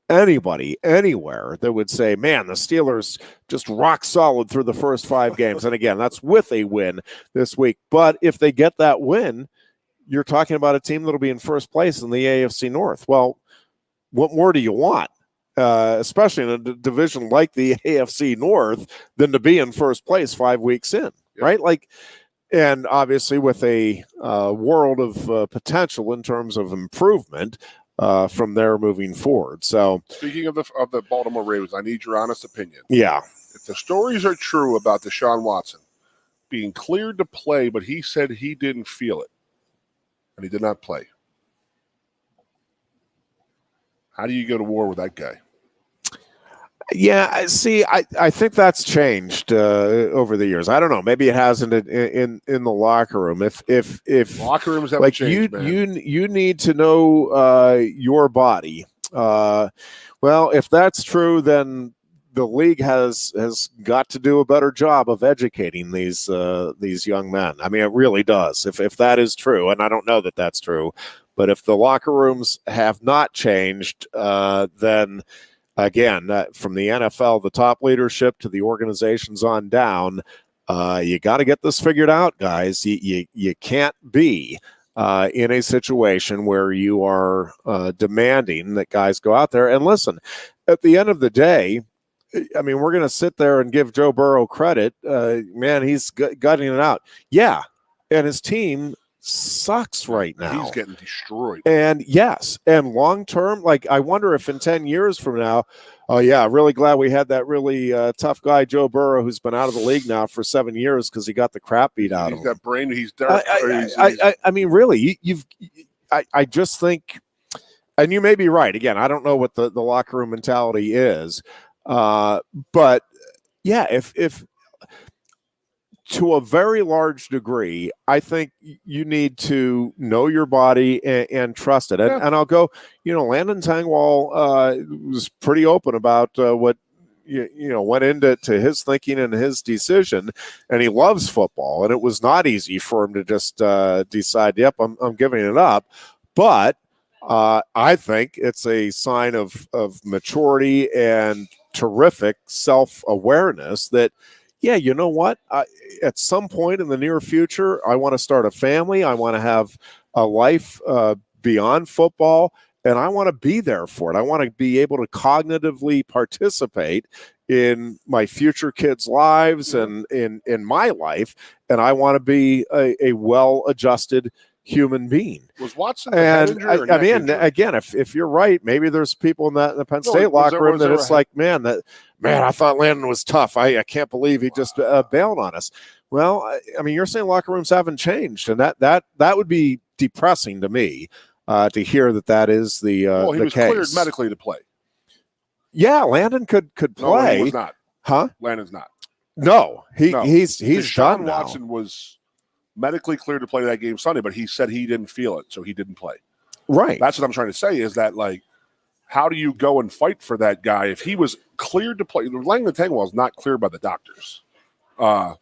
anybody anywhere that would say, man, the Steelers just rock solid through the first 5 games. And again, that's with a win this week. But if they get that win, you're talking about a team that'll be in first place in the AFC North. Well, what more do you want? Especially in a division like the AFC North, than to be in first place 5 weeks in, right? And obviously with a world of potential in terms of improvement from there moving forward. So, speaking of the Baltimore Ravens, I need your honest opinion. Yeah, if the stories are true about Deshaun Watson being cleared to play, but he said he didn't feel it, and he did not play, how do you go to war with that guy? Yeah, see, I think that's changed over the years. I don't know. Maybe it hasn't in the locker room. If locker rooms haven't changed, you need to know your body. Well, if that's true, then the league has got to do a better job of educating these young men. I mean, it really does. If that is true, and I don't know that that's true, but if the locker rooms have not changed, then. Again, from the NFL, the top leadership to the organizations on down, you got to get this figured out, guys. You can't be in a situation where you are demanding that guys go out there. And listen, at the end of the day, I mean, we're going to sit there and give Joe Burrow credit. Man, he's gutting it out. Yeah, and his team sucks right now. He's getting destroyed. And yes, and long term, I wonder if in 10 years from now, oh yeah, really glad we had that really tough guy Joe Burrow, who's been out of the league now for 7 years because he got the crap beat out of him. He's got brain. He's dark. I mean, really, I just think, and you may be right. Again, I don't know what the locker room mentality is, but yeah, if to a very large degree, I think you need to know your body and trust it. And I'll go, Landon Tangwall was pretty open about what went into his thinking and his decision, and he loves football. And it was not easy for him to just decide, yep, I'm giving it up. But I think it's a sign of maturity and terrific self-awareness that, yeah, you know what? At some point in the near future, I want to start a family. I want to have a life beyond football, and I want to be there for it. I want to be able to cognitively participate in my future kids' lives and in my life, and I want to be a well-adjusted human being. Was Watson and I mean, again, if you're right, maybe there's people in the Penn State locker room that it's like, man, I thought Landon was tough. I can't believe he just bailed on us. Well, I mean, you're saying locker rooms haven't changed, and that would be depressing to me to hear that is the he was case. Cleared medically to play. Yeah, Landon could play. No, he was not. Huh? Landon's not. No, he's done now. Watson was medically cleared to play that game Sunday, but he said he didn't feel it, so he didn't play. Right. That's what I'm trying to say is that, like, how do you go and fight for that guy if he was cleared to play? Langdon Tangwell is not cleared by the doctors. That's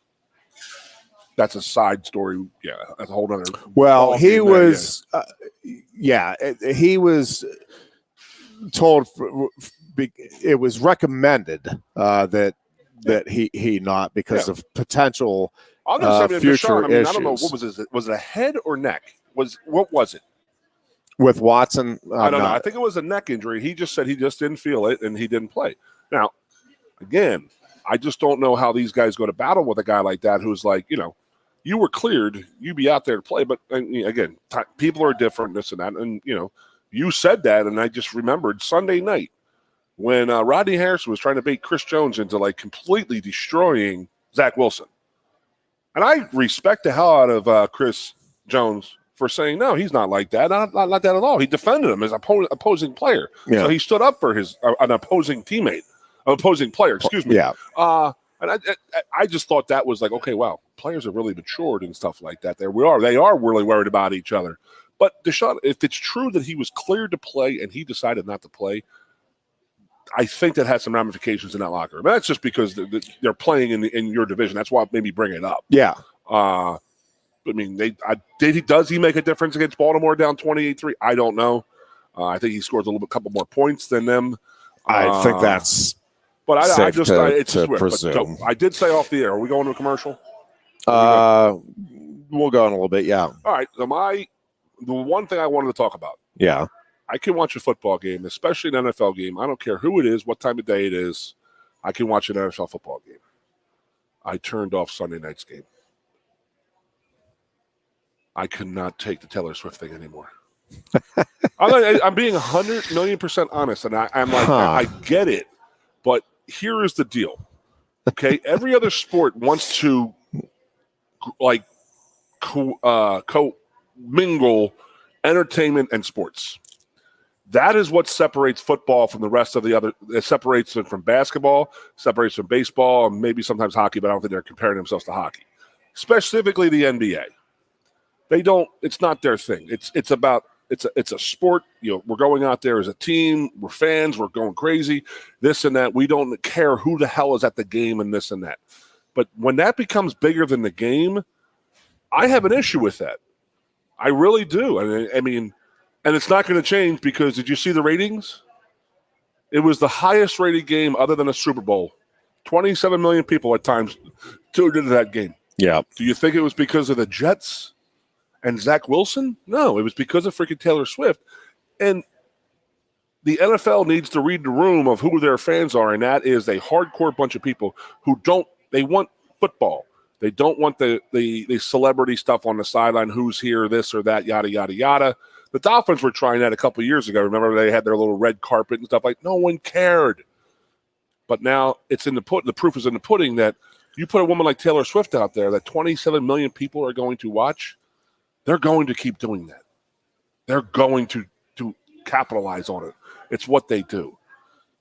a side story. Yeah, that's a whole other. Well, he was, he was told it was recommended that he not because of potential. Future Deshaun, issues. I don't know, what was it? Was it a head or neck? What was it? With Watson? I don't know. I think it was a neck injury. He just said he just didn't feel it and he didn't play. Now, again, I just don't know how these guys go to battle with a guy like that who's like, you were cleared, you be out there to play. But again, people are different, this and that. And, you said that, and I just remembered Sunday night when Rodney Harrison was trying to bait Chris Jones into like completely destroying Zach Wilson. And I respect the hell out of Chris Jones for saying, no, he's not like that. Not that at all. He defended him as an opposing player. Yeah. So he stood up for an opposing player, excuse me. Yeah. And I just thought that was like, okay, wow, players have really matured and stuff like that. They are really worried about each other. But Deshaun, if it's true that he was cleared to play and he decided not to play, I think that has some ramifications in that locker room. That's just because they're playing in your division. That's why I maybe bring it up. Yeah. I mean, does he make a difference against Baltimore down 28-3? I don't know. I think he scores a couple more points than them. I think that's. But I just to presume. But I did say off the air. Are we going to a commercial? We'll go in a little bit. Yeah. All right. So the one thing I wanted to talk about. Yeah. I can watch a football game, especially an NFL game. I don't care who it is, what time of day it is. I can watch an NFL football game. I turned off Sunday night's game. I could not take the Taylor Swift thing anymore. I'm being 100,000,000% honest, and I'm like, I get it, but here is the deal. Okay, every other sport wants to like co-mingle entertainment and sports. That is what separates football from the rest of the other. It separates it from basketball, separates from baseball, and maybe sometimes hockey, but I don't think they're comparing themselves to hockey. Specifically the NBA. They don't, it's not their thing. It's a sport. We're going out there as a team. We're fans. We're going crazy. This and that. We don't care who the hell is at the game and this and that. But when that becomes bigger than the game, I have an issue with that. I really do. I mean, and it's not going to change because did you see the ratings? It was the highest rated game other than a Super Bowl. 27 million people at times tuned into that game. Yeah. Do you think it was because of the Jets and Zach Wilson? No, it was because of freaking Taylor Swift. And the NFL needs to read the room of who their fans are, and that is a hardcore bunch of people who they want football. They don't want the celebrity stuff on the sideline, who's here, this or that, yada, yada, yada. The Dolphins were trying that a couple of years ago. Remember, they had their little red carpet and stuff like no one cared. But now it's in the proof is in the pudding that you put a woman like Taylor Swift out there that 27 million people are going to watch, they're going to keep doing that. They're going to capitalize on it. It's what they do.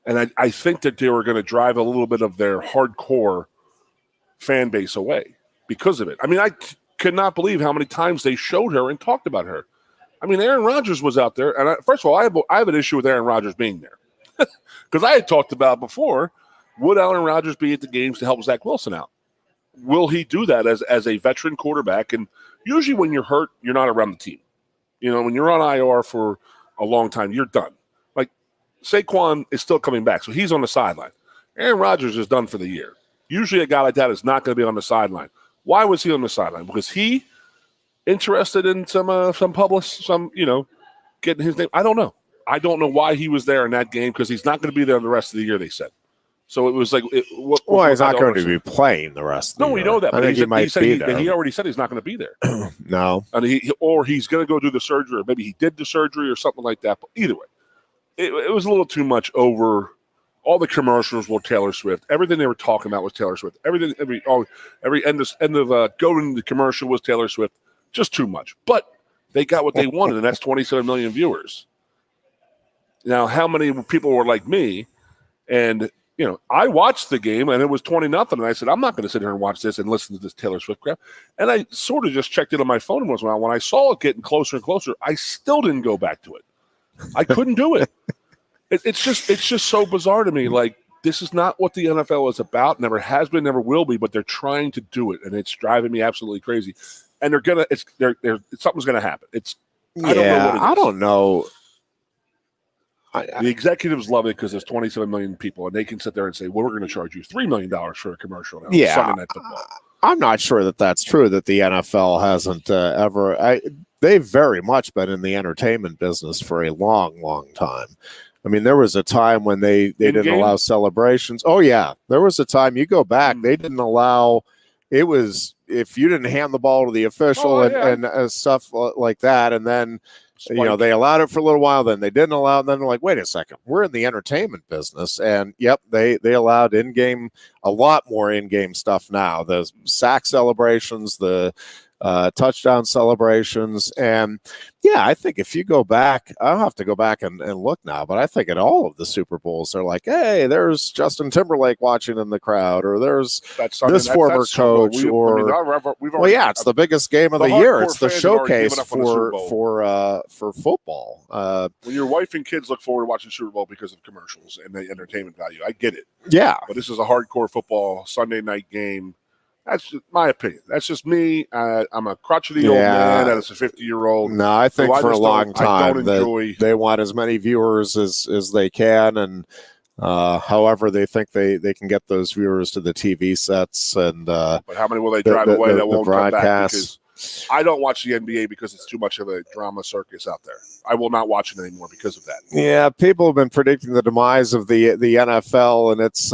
And I think that they were going to drive a little bit of their hardcore fan base away because of it. I mean, I could not believe how many times they showed her and talked about her. I mean, Aaron Rodgers was out there. And first of all, I have an issue with Aaron Rodgers being there. Because I had talked about before, would Aaron Rodgers be at the games to help Zach Wilson out? Will he do that as a veteran quarterback? And usually when you're hurt, you're not around the team. When you're on IR for a long time, you're done. Like, Saquon is still coming back, so he's on the sideline. Aaron Rodgers is done for the year. Usually a guy like that is not going to be on the sideline. Why was he on the sideline? Because he interested in some getting his name. I don't know. I don't know why he was there in that game, because he's not going to be there the rest of the year, they said. So it was like, he's not going to be playing the rest of the year. No, we know that. But he might be there. He already said he's not going to be there. No. And he's going to go do the surgery, or maybe he did the surgery or something like that. But either way, it was a little too much over. All the commercials were Taylor Swift. Everything they were talking about was Taylor Swift. Every end of going to the commercial was Taylor Swift. Just too much. But they got what they wanted, and that's 27 million viewers. Now, how many people were like me? And I watched the game, and it was 20-0, and I said, I'm not going to sit here and watch this and listen to this Taylor Swift crap. And I sort of just checked it on my phone once in a while. When I saw it getting closer and closer, I still didn't go back to it. I couldn't do it. It's just so bizarre to me. Like, this is not what the NFL is about. Never has been, never will be. But they're trying to do it, and it's driving me absolutely crazy. And something's gonna happen. I don't know what it is. I don't know. The executives love it because there's 27 million people, and they can sit there and say, "Well, we're going to charge you $3 million for a commercial now." Yeah, Sunday Night Football. I'm not sure that that's true. That the NFL hasn't ever. They've very much been in the entertainment business for a long, long time. I mean, there was a time when they didn't allow celebrations. Oh, yeah. There was a time, you go back, they didn't allow – it was if you didn't hand the ball to the official and stuff like that, and then, they allowed it for a little while, then they didn't allow it, and then they're like, wait a second, we're in the entertainment business. And, yep, they allowed in-game – a lot more in-game stuff now. The sack celebrations, the – touchdown celebrations. And I think if you go back, I'll have to go back and look now, but I think at all of the Super Bowls, they're like, hey, there's Justin Timberlake watching in the crowd, or there's this former coach, it's the biggest game of the year. It's the showcase for football. When your wife and kids look forward to watching Super Bowl because of commercials and the entertainment value, I get it. Yeah. But this is a hardcore football Sunday night game. That's just my opinion. That's just me. I'm a crotchety old man that is a 50-year-old. No, I think for a long time they want as many viewers as they can, and however they think they can get those viewers to the TV sets. And but how many will they drive away that won't come back? Because I don't watch the NBA because it's too much of a drama circus out there. I will not watch it anymore because of that. Yeah, people have been predicting the demise of the NFL and its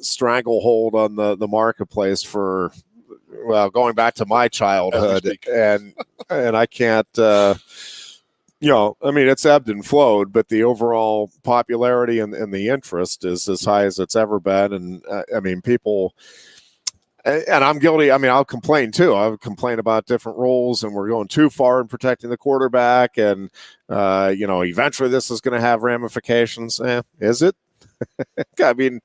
stranglehold on the marketplace for, going back to my childhood. And I can't, it's ebbed and flowed, but the overall popularity and the interest is as high as it's ever been. And, people... And I'm guilty. I'll complain too. I'll complain about different roles, and we're going too far in protecting the quarterback. And, eventually this is going to have ramifications. Is it? Maybe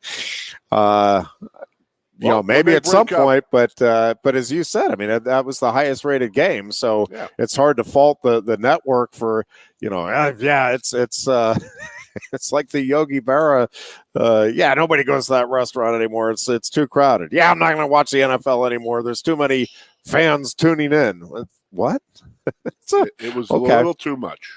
at some point, but as you said, that was the highest rated game. So it's hard to fault the network for, it's like the Yogi Berra. Nobody goes to that restaurant anymore. It's too crowded. Yeah, I'm not going to watch the NFL anymore. There's too many fans tuning in. What? It was a little too much.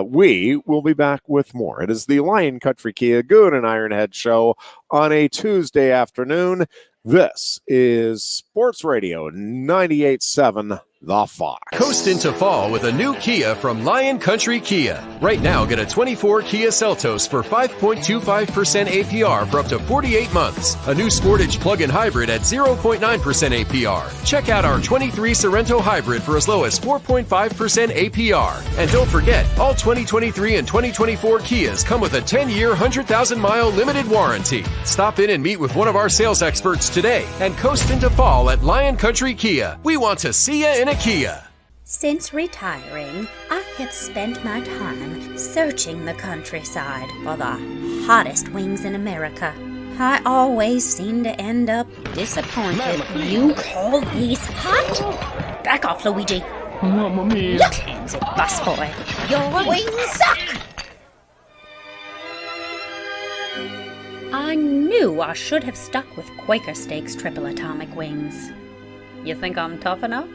We will be back with more. It is the Lion Country Kia Goon and Ironhead show on a Tuesday afternoon. This is Sports Radio 98.7 The Fox. Coast into fall with a new Kia from Lion Country Kia. Right now, get a 24 Kia Seltos for 5.25% APR for up to 48 months. A new Sportage plug-in hybrid at 0.9% APR. Check out our 23 Sorento hybrid for as low as 4.5% APR. And don't forget, all 2023 and 2024 Kias come with a 10-year, 100,000-mile limited warranty. Stop in and meet with one of our sales experts today and coast into fall at Lion Country Kia. We want to see you in a Kia. Since retiring, I have spent my time searching the countryside for the hottest wings in America. I always seem to end up disappointed. You call these hot? Back off, Luigi. Mamma mia. Your hands it, busboy. Your wings suck! I knew I should have stuck with Quaker Steak's triple atomic wings. You think I'm tough enough?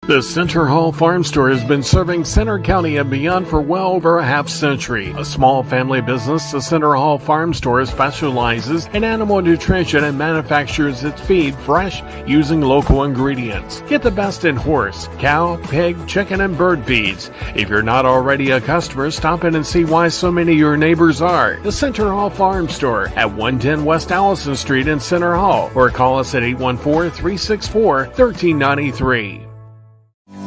The Center Hall Farm Store has been serving Center County and beyond for well over a half century. A small family business, the Center Hall Farm Store specializes in animal nutrition and manufactures its feed fresh using local ingredients. Get the best in horse, cow, pig, chicken, and bird feeds. If you're not already a customer, stop in and see why so many of your neighbors are. The Center Hall Farm Store at 110 West Allison Street in Center Hall, or call us at 814-364-1393.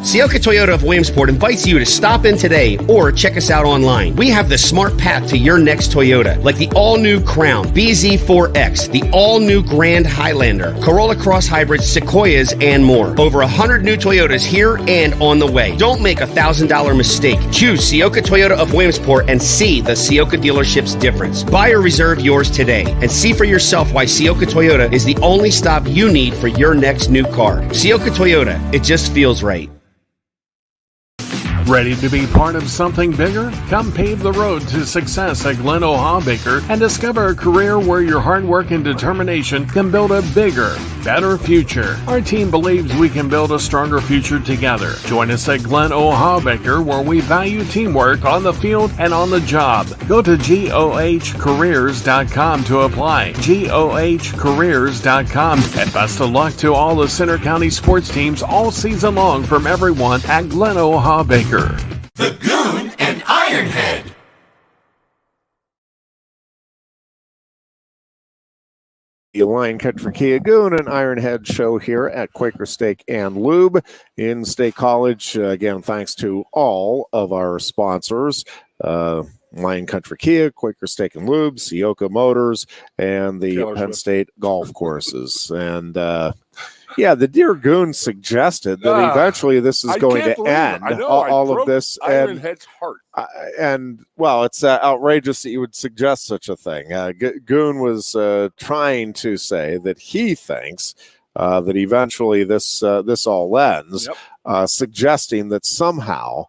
Sioka Toyota of Williamsport invites you to stop in today or check us out online. We have the smart path to your next Toyota, like the all-new Crown, BZ4X, the all-new Grand Highlander, Corolla Cross Hybrids, Sequoias, and more. Over 100 new Toyotas here and on the way. Don't make a $1,000 mistake. Choose Sioka Toyota of Williamsport and see the Sioka dealership's difference. Buy or reserve yours today and see for yourself why Sioka Toyota is the only stop you need for your next new car. Sioka Toyota, it just feels right. Ready to be part of something bigger? Come pave the road to success at Glen Baker and discover a career where your hard work and determination can build a bigger, better future. Our team believes we can build a stronger future together. Join us at Glen Baker, where we value teamwork on the field and on the job. Go to GOHcareers.com to apply. GOHcareers.com. And best of luck to all the Center County sports teams all season long from everyone at Glen Baker. The Goon and Ironhead. The Lion Country Kia Goon and Ironhead show here at Quaker Steak and Lube in State College. Again, thanks to all of our sponsors. Lion Country Kia, Quaker Steak and Lube, Sioka Motors, and the Penn State golf courses. And the Dear Goon suggested that eventually this is going to end. All of this. Ironhead's heart. It's outrageous that you would suggest such a thing. Goon was trying to say that he thinks that eventually this all ends, suggesting that somehow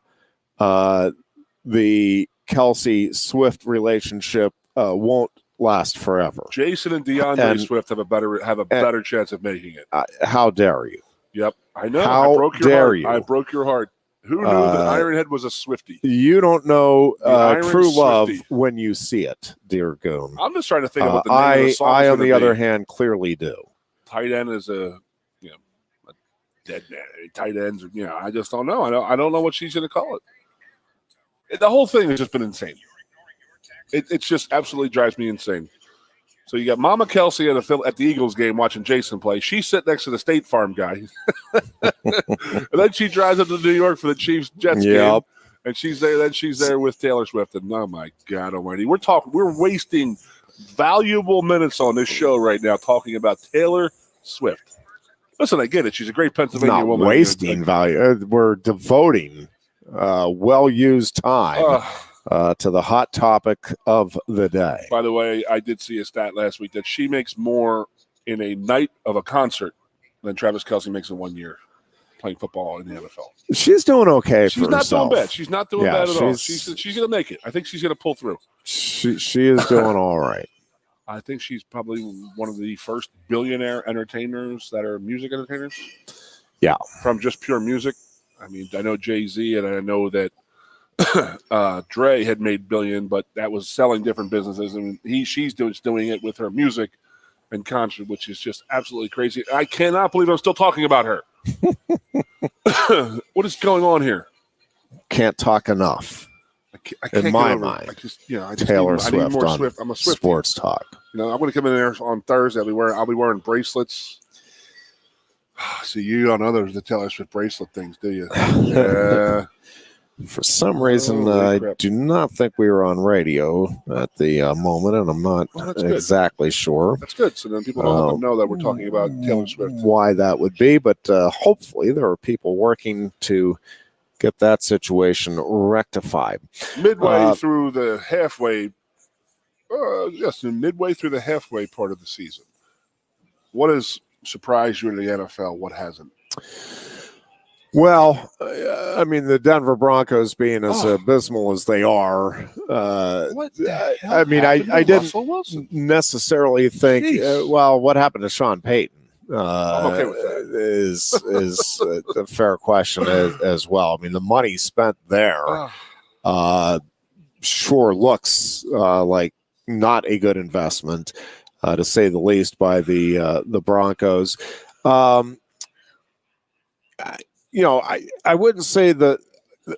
the Kelsey Swift relationship won't last forever. Jason and DeAndre Swift have a better chance of making it. How dare you? Yep, I know. How I broke your dare heart. you? I broke your heart. Who knew that Ironhead was a Swiftie? You don't know true love Swiftie. when you see it, Dear Goon. I'm just trying to think about the name of the song. I, on the other hand, clearly do. Tight end is a dead man. Tight ends, I just don't know. I don't know what she's going to call it. The whole thing has just been insane. It just absolutely drives me insane. So you got Mama Kelsey at the Eagles game watching Jason play. She's sitting next to the State Farm guy. And then she drives up to New York for the Chiefs-Jets game. And she's there. Then she's there with Taylor Swift. And oh my God almighty. We're wasting valuable minutes on this show right now talking about Taylor Swift. Listen, I get it. She's a great Pennsylvania woman. Not wasting value. We're devoting well-used time to the hot topic of the day. By the way, I did see a stat last week that she makes more in a night of a concert than Travis Kelce makes in 1 year playing football in the NFL. She's doing okay She's for not herself. doing bad. She's not doing bad at all. She's going to make it. I think she's going to pull through. She is doing all right. I think she's probably one of the first billionaire entertainers that are music entertainers. Yeah. From just pure music. I mean, I know Jay-Z and I know that Dre had made billion, but that was selling different businesses. And she's doing it with her music and concert, which is just absolutely crazy. I cannot believe I'm still talking about her. What is going on here? Can't talk enough. I can't in my mind. Taylor Swift. I need more on Swift. I'm a Swiftie. Sports talk. I'm going to come in there on Thursday. I'll be wearing bracelets. See, you don't know the Taylor Swift bracelet things, do you? Yeah. For some reason, I do not think we were on radio at the moment, and I'm not exactly sure. That's good. So then people don't know that we're talking about Taylor Swift. Why that would be, but hopefully there are people working to get that situation rectified. Midway through the halfway part of the season, what has surprised you in the NFL? What hasn't? Well, I mean, the Denver Broncos being as abysmal as they are. What the hell I mean, I didn't Russell Wilson? necessarily think, what happened to Sean Payton? I'm okay with that. is a fair question as well. I mean, the money spent there sure looks like not a good investment, to say the least, by the Broncos. I wouldn't say that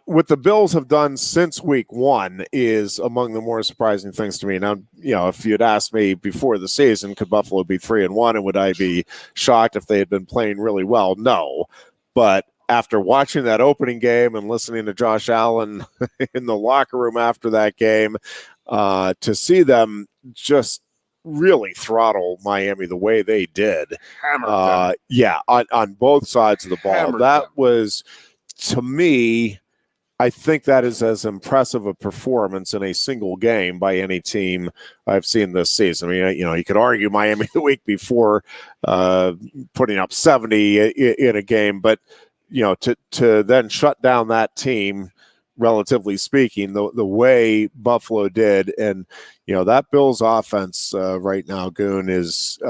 what the Bills have done since week one is among the more surprising things to me. Now, if you'd asked me before the season, could Buffalo be 3-1, and would I be shocked if they had been playing really well? No. But after watching that opening game and listening to Josh Allen in the locker room after that game, to see them just really throttle Miami the way they did. On both sides of the ball. That was, to me, I think that is as impressive a performance in a single game by any team I've seen this season. I mean, you could argue Miami the week before putting up 70 in a game, but to then shut down that team, relatively speaking, the way Buffalo did, and that Bills offense right now, Goon, is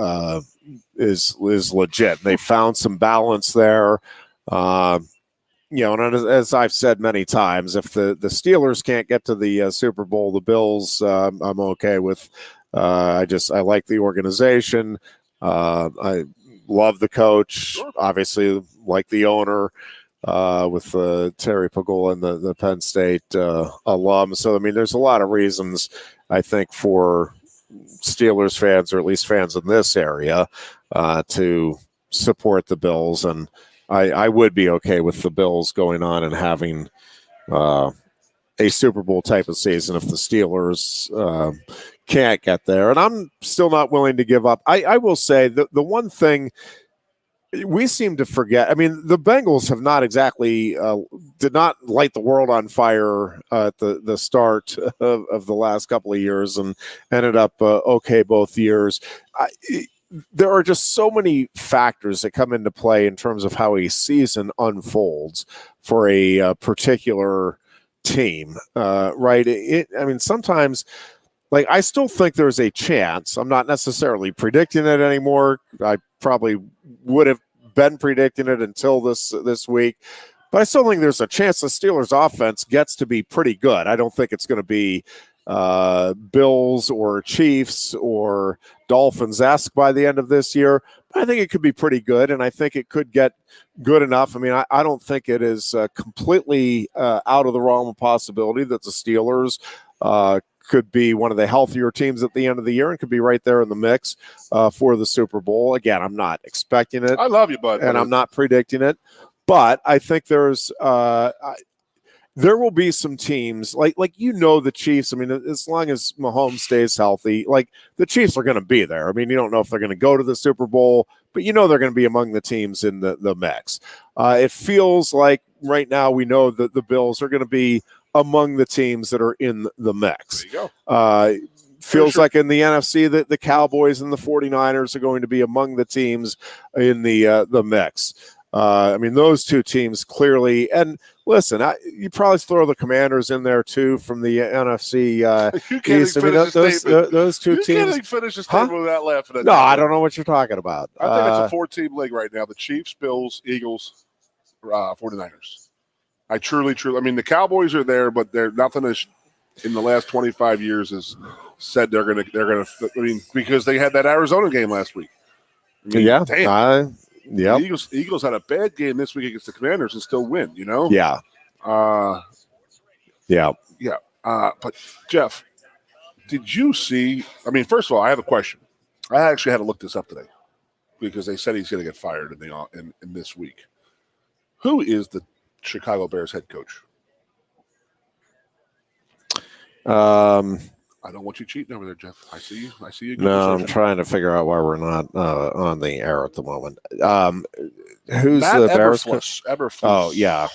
legit. They found some balance there. And as I've said many times, if the Steelers can't get to the Super Bowl, the Bills, I'm okay with. I like the organization. I love the coach. Obviously, like the owner with Terry Pagula and the Penn State alum. So, I mean, there's a lot of reasons, I think, for Steelers fans, or at least fans in this area, to support the Bills. And I would be okay with the Bills going on and having a Super Bowl type of season if the Steelers can't get there. And I'm still not willing to give up. I will say the one thing we seem to forget, I mean, the Bengals have not exactly did not light the world on fire at the start of the last couple of years, and ended up okay both years. There are just so many factors that come into play in terms of how a season unfolds for a particular team, right? I mean, sometimes, like, I still think there's a chance. I'm not necessarily predicting it anymore. I probably would have been predicting it until this week, but I still think there's a chance the Steelers offense gets to be pretty good. I don't think it's going to be Bills or Chiefs or Dolphins-esque by the end of this year, but I think it could be pretty good, and I think it could get good enough. I mean, I don't think it is completely out of the realm of possibility that the Steelers could be one of the healthier teams at the end of the year and could be right there in the mix for the Super Bowl. Again, I'm not expecting it. I love you, bud. And I'm not predicting it, but I think there's there will be some teams like the Chiefs. I mean, as long as Mahomes stays healthy, like, the Chiefs are going to be there. I mean, you don't know if they're going to go to the Super Bowl, but they're going to be among the teams in the mix. It feels like right now we know that the Bills are going to be among the teams that are in the mix. There you go. Feels like in the NFC that the Cowboys and the 49ers are going to be among the teams in the mix. I mean, those two teams clearly, and listen, you probably throw the Commanders in there too from the NFC East. I mean, those two teams. You can't finish this statement without laughing at No, I don't know what you're talking about. I think it's a 4-team league right now: the Chiefs, Bills, Eagles, 49ers. I truly. I mean, the Cowboys are there, but they're nothing as in the last 25 years has said they're gonna. I mean, because they had that Arizona game last week. I mean, yeah. Damn. Yeah. Eagles had a bad game this week against the Commanders and still win, Yeah. Yeah. But Jeff, did you see? I mean, first of all, I have a question. I actually had to look this up today because they said he's going to get fired in this week. Who is the Chicago Bears head coach? I don't want you cheating over there, Jeff. I see you. No, I'm trying to figure out why we're not on the air at the moment. Who's Matt the Bears coach? Eberflus. Oh, yeah.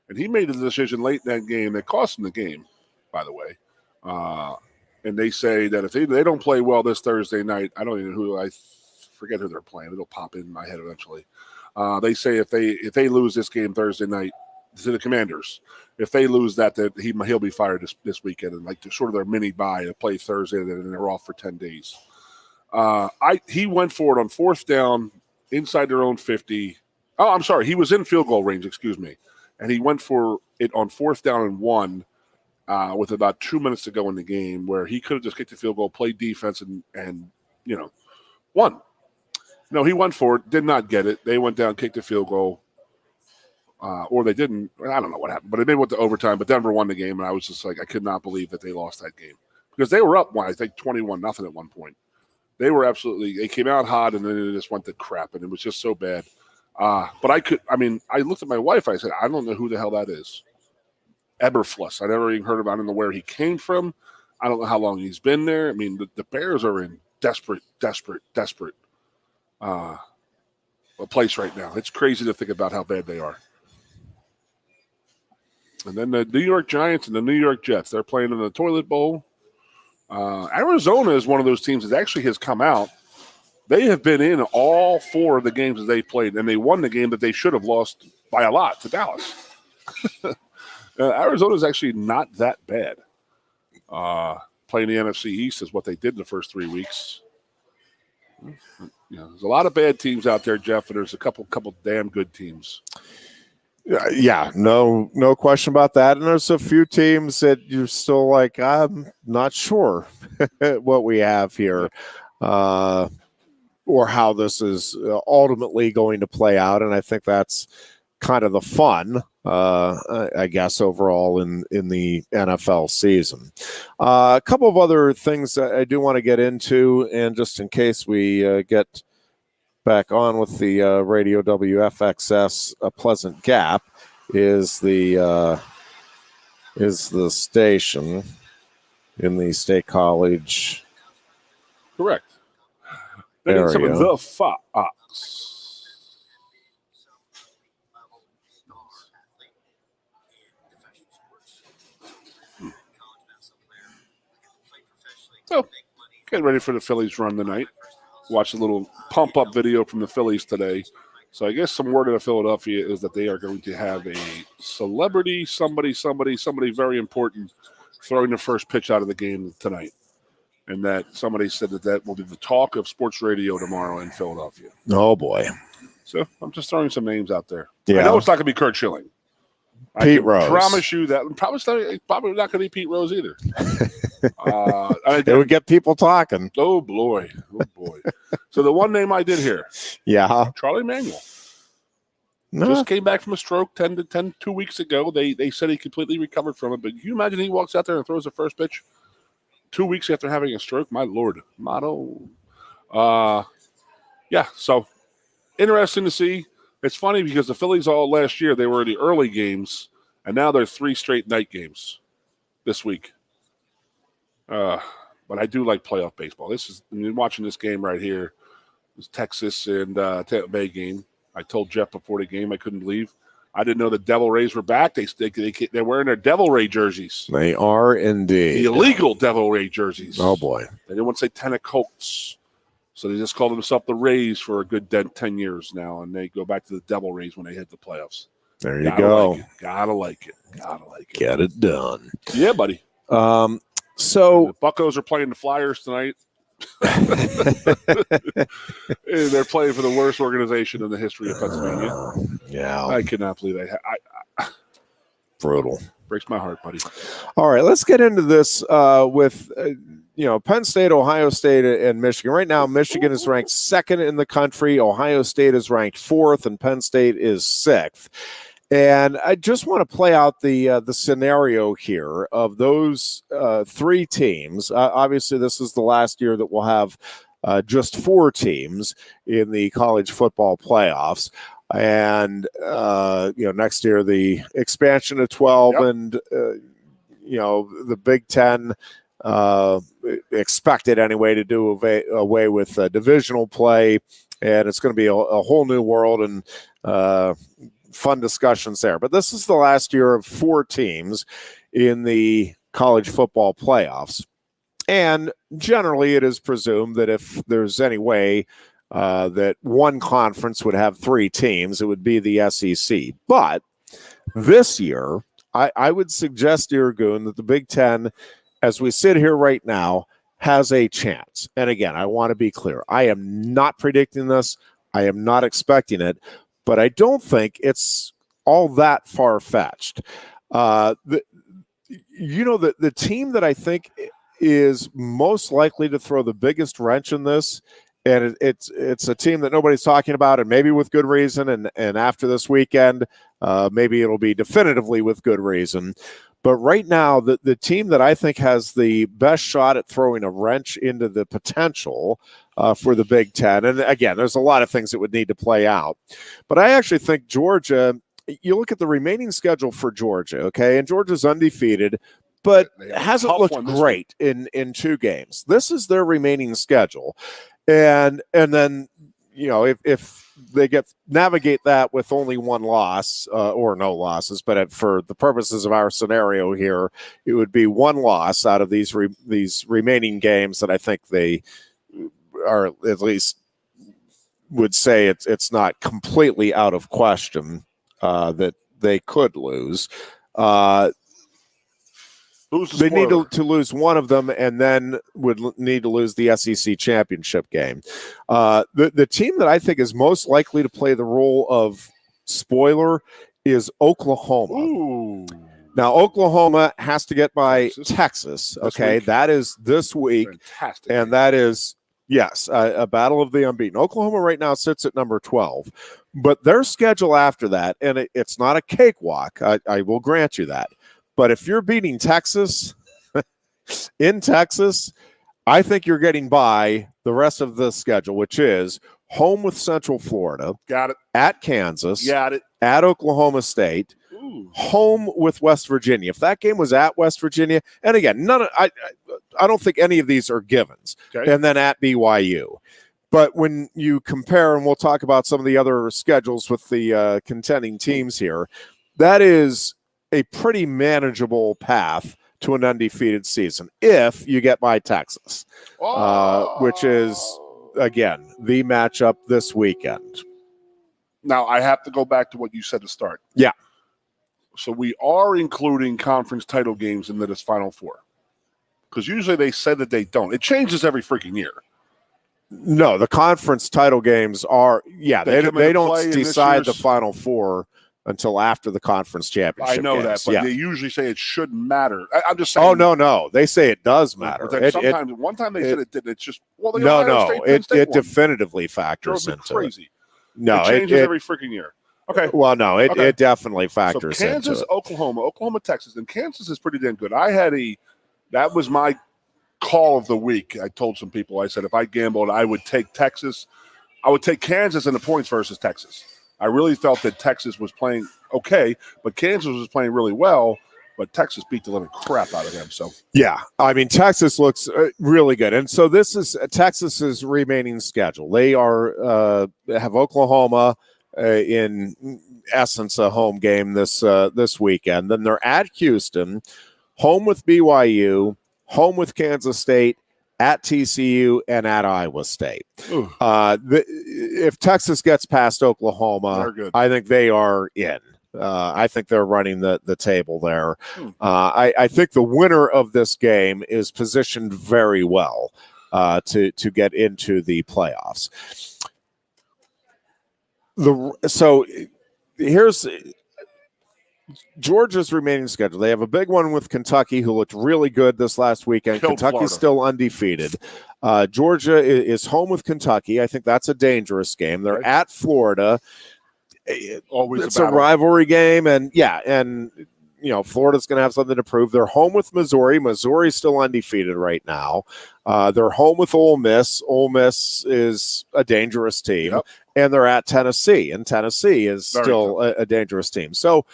And he made a decision late in that game that cost him the game, by the way. And they say that if they don't play well this Thursday night, I don't even know who, I forget who they're playing. It'll pop in my head eventually. They say if they lose this game Thursday night to the Commanders, if they lose that he'll be fired this weekend, and like sort of their mini bye to play Thursday, and then they're off for 10 days. He went for it on fourth down inside their own 50. Oh, I'm sorry. He was in field goal range, excuse me. And he went for it on 4th down and 1 with about 2 minutes to go in the game, where he could have just kicked the field goal, played defense, and won. No, he went for it, did not get it. They went down, kicked the field goal, or they didn't. I don't know what happened, but they went to overtime. But Denver won the game, and I was just like, I could not believe that they lost that game because they were up, I think, 21-0 at one point. They were they came out hot, and then it just went to crap, and it was just so bad. But I looked at my wife. I said, I don't know who the hell that is. Eberfluss. I never even heard of him. I don't know where he came from. I don't know how long he's been there. I mean, the Bears are in desperate a place right now. It's crazy to think about how bad they are. And then the New York Giants and the New York Jets, they're playing in the toilet bowl. Arizona is one of those teams that actually has come out. They have been in all 4 of the games that they've played, and they won the game that they should have lost by a lot to Dallas. Arizona is actually not that bad. Playing the NFC East is what they did in the first 3 weeks. There's a lot of bad teams out there, Jeff, and there's a couple damn good teams. Yeah, no question about that. And there's a few teams that you're still like, I'm not sure what we have here, or how this is ultimately going to play out. And I think that's kind of the fun, I guess, overall in the NFL season. A couple of other things that I do want to get into, and just in case we get back on with the Radio WFXS, a Pleasant Gap is the station in the State College. Correct. They need some of the Fox. So, getting ready for the Phillies run tonight. Watched a little pump-up video from the Phillies today. So I guess some word out of Philadelphia is that they are going to have a celebrity, somebody very important, throwing the first pitch out of the game tonight. And that somebody said that will be the talk of sports radio tomorrow in Philadelphia. Oh, boy. So I'm just throwing some names out there. Yeah. I know it's not going to be Kurt Schilling. Pete Rose. I promise you that. Probably not going to be Pete Rose either. It would get people talking. Oh, boy. So the one name I did hear. Yeah. Charlie Manuel. No. Just came back from a stroke 2 weeks ago. They said he completely recovered from it. But can you imagine he walks out there and throws the first pitch 2 weeks after having a stroke? My Lord. Motto. Yeah, so interesting to see. It's funny because the Phillies all last year, they were in the early games, and now they're 3 straight night games this week. But I do like playoff baseball. Watching this game right here, this Texas and Tampa Bay game. I told Jeff before the game I couldn't leave. I didn't know the Devil Rays were back. They're wearing their Devil Ray jerseys. They are indeed. The illegal Devil Ray jerseys. Oh, boy. They didn't want to say Tennecoats. So they just called themselves the Rays for a good 10 years now, and they go back to the Devil Rays when they hit the playoffs. There you go. Gotta like it. Get it done. Yeah, buddy. So the Buccos are playing the Flyers tonight. They're playing for the worst organization in the history of Pennsylvania. Yeah. I cannot believe that. Brutal. Breaks my heart, buddy. All right, let's get into this with Penn State, Ohio State, and Michigan. Right now, Michigan is ranked 2nd in the country. Ohio State is ranked 4th, and Penn State is 6th. And I just want to play out the scenario here of those 3 teams. Obviously, this is the last year that we'll have just 4 teams in the college football playoffs. And, next year, the expansion of 12 and, the Big Ten expected anyway to do away with divisional play. And it's going to be a whole new world and fun discussions there. But this is the last year of 4 teams in the college football playoffs. And generally, it is presumed that if there's any way that one conference would have 3 teams, it would be the SEC. But this year, I would suggest, dear Goon, that the Big Ten, as we sit here right now, has a chance. And again, I want to be clear. I am not predicting this. I am not expecting it, but I don't think it's all that far-fetched. The team that I think is most likely to throw the biggest wrench in this, and it's a team that nobody's talking about, and maybe with good reason, and after this weekend, maybe it'll be definitively with good reason. But right now, the team that I think has the best shot at throwing a wrench into the potential for the Big Ten, and again, there's a lot of things that would need to play out, but I actually think Georgia, you look at the remaining schedule for Georgia, okay, and Georgia's undefeated, but hasn't looked great in 2 games. This is their remaining schedule. And then, if they navigate that with only 1 loss or no losses, but for the purposes of our scenario here, it would be 1 loss out of these remaining games that I think they are, at least would say it's not completely out of question that they could lose. They need to lose one of them, and then would need to lose the SEC championship game. The team that I think is most likely to play the role of spoiler is Oklahoma. Ooh. Now, Oklahoma has to get by Texas. Okay, that is this week. Fantastic. And that is, yes, a battle of the unbeaten. Oklahoma right now sits at number 12. But their schedule after that, and it's not a cakewalk, I will grant you that. But if you're beating Texas in Texas, I think you're getting by the rest of the schedule, which is home with Central Florida. Got it. At Kansas. Got it. At Oklahoma State. Ooh. Home with West Virginia. If that game was at West Virginia, and again, I don't think any of these are givens. Okay. And then at BYU. But when you compare, and we'll talk about some of the other schedules with the contending teams here, that is a pretty manageable path to an undefeated season if you get by Texas, which is, again, the matchup this weekend. Now, I have to go back to what you said to start. Yeah. So we are including conference title games into this Final Four, because usually they said that they don't. It changes every freaking year. No, the conference title games are, they don't decide the Final Four until after the conference championship. I know games. that, but they usually say it shouldn't matter. I'm just saying. Oh, no. They say it does matter. One time they said it didn't. It's just, it definitively factors into crazy. It. No, it changes every freaking year. Okay. Well, no, it definitely factors so Kansas, into it. Oklahoma, Texas, and Kansas is pretty damn good. That was my call of the week. I told some people, I said, if I gambled, I would take Texas. I would take Kansas in the points versus Texas. I really felt that Texas was playing okay, but Kansas was playing really well, but Texas beat the living crap out of them. So yeah, I mean, Texas looks really good. And so this is Texas's remaining schedule. They have Oklahoma in essence a home game this weekend. Then they're at Houston, home with BYU, home with Kansas State, at TCU, and at Iowa State. If Texas gets past Oklahoma, I think they are in. I think they're running the table there. I think the winner of this game is positioned very well to get into the playoffs. So here's Georgia's remaining schedule. They have a big one with Kentucky, who looked really good this last weekend. Kentucky's still undefeated. Georgia is home with Kentucky. I think that's a dangerous game. They're at Florida. It's a rivalry game, and Florida's going to have something to prove. They're home with Missouri. Missouri's still undefeated right now. They're home with Ole Miss. Ole Miss is a dangerous team. Yep. And they're at Tennessee, and Tennessee is still a dangerous team. So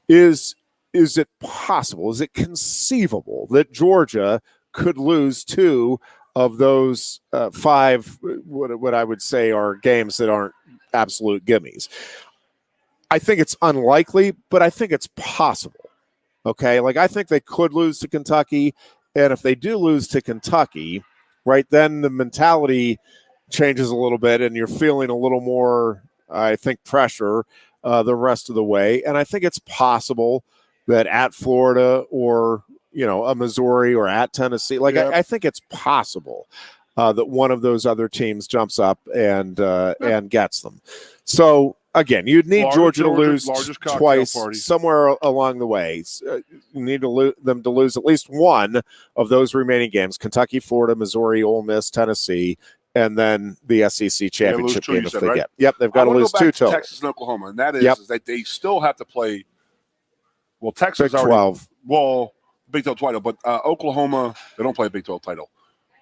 is it possible, is it conceivable that Georgia could lose 2 of those 5, what I would say are games that aren't absolute gimmies? I think it's unlikely, but I think it's possible. Okay, I think they could lose to Kentucky, and if they do lose to Kentucky, right, then the mentality changes a little bit, and you're feeling a little more, I think, pressure the rest of the way. And I think it's possible that at Florida or, a Missouri or at Tennessee, I think it's possible. that one of those other teams jumps up and gets them. So again, you'd need Georgia to lose twice somewhere along the way. You need them to lose at least one of those remaining games: Kentucky, Florida, Missouri, Ole Miss, Tennessee, and then the SEC championship game if they get. Yep, they've got to lose two total. Texas and Oklahoma, and that is that they still have to play. Well, Texas Big 12. Well, Big 12 title, but Oklahoma, they don't play a Big 12 title.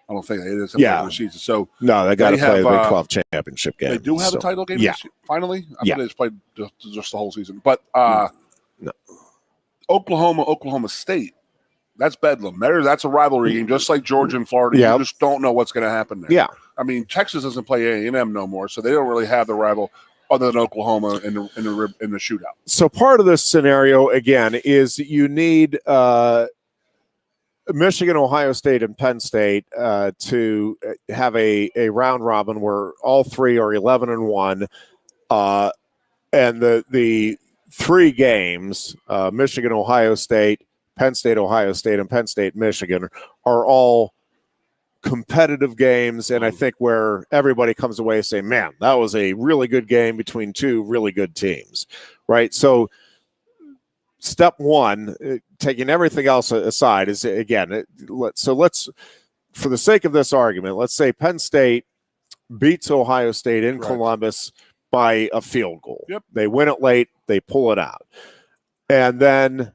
I don't think it is a regular season. So no, they got to play the Big 12 championship game. They do have a title game. Finally. I thought they just played just the whole season. But no. Oklahoma State. That's bedlam. That's a rivalry game, just like Georgia and Florida. You just don't know what's going to happen there. Yeah. I mean, Texas doesn't play A&M no more, so they don't really have the rival other than Oklahoma in the shootout. So part of this scenario again is you need Michigan, Ohio State, and Penn State to have a round robin where all three are 11-1, and the three games, Michigan, Ohio State, Penn State, Ohio State, and Penn State, Michigan, are all competitive games, and I think where everybody comes away saying, man, that was a really good game between two really good teams, right? So step one, taking everything else aside, is again, let's for the sake of this argument, let's say Penn State beats Ohio State in Columbus by a field goal. Yep. They win it late, they pull it out. And then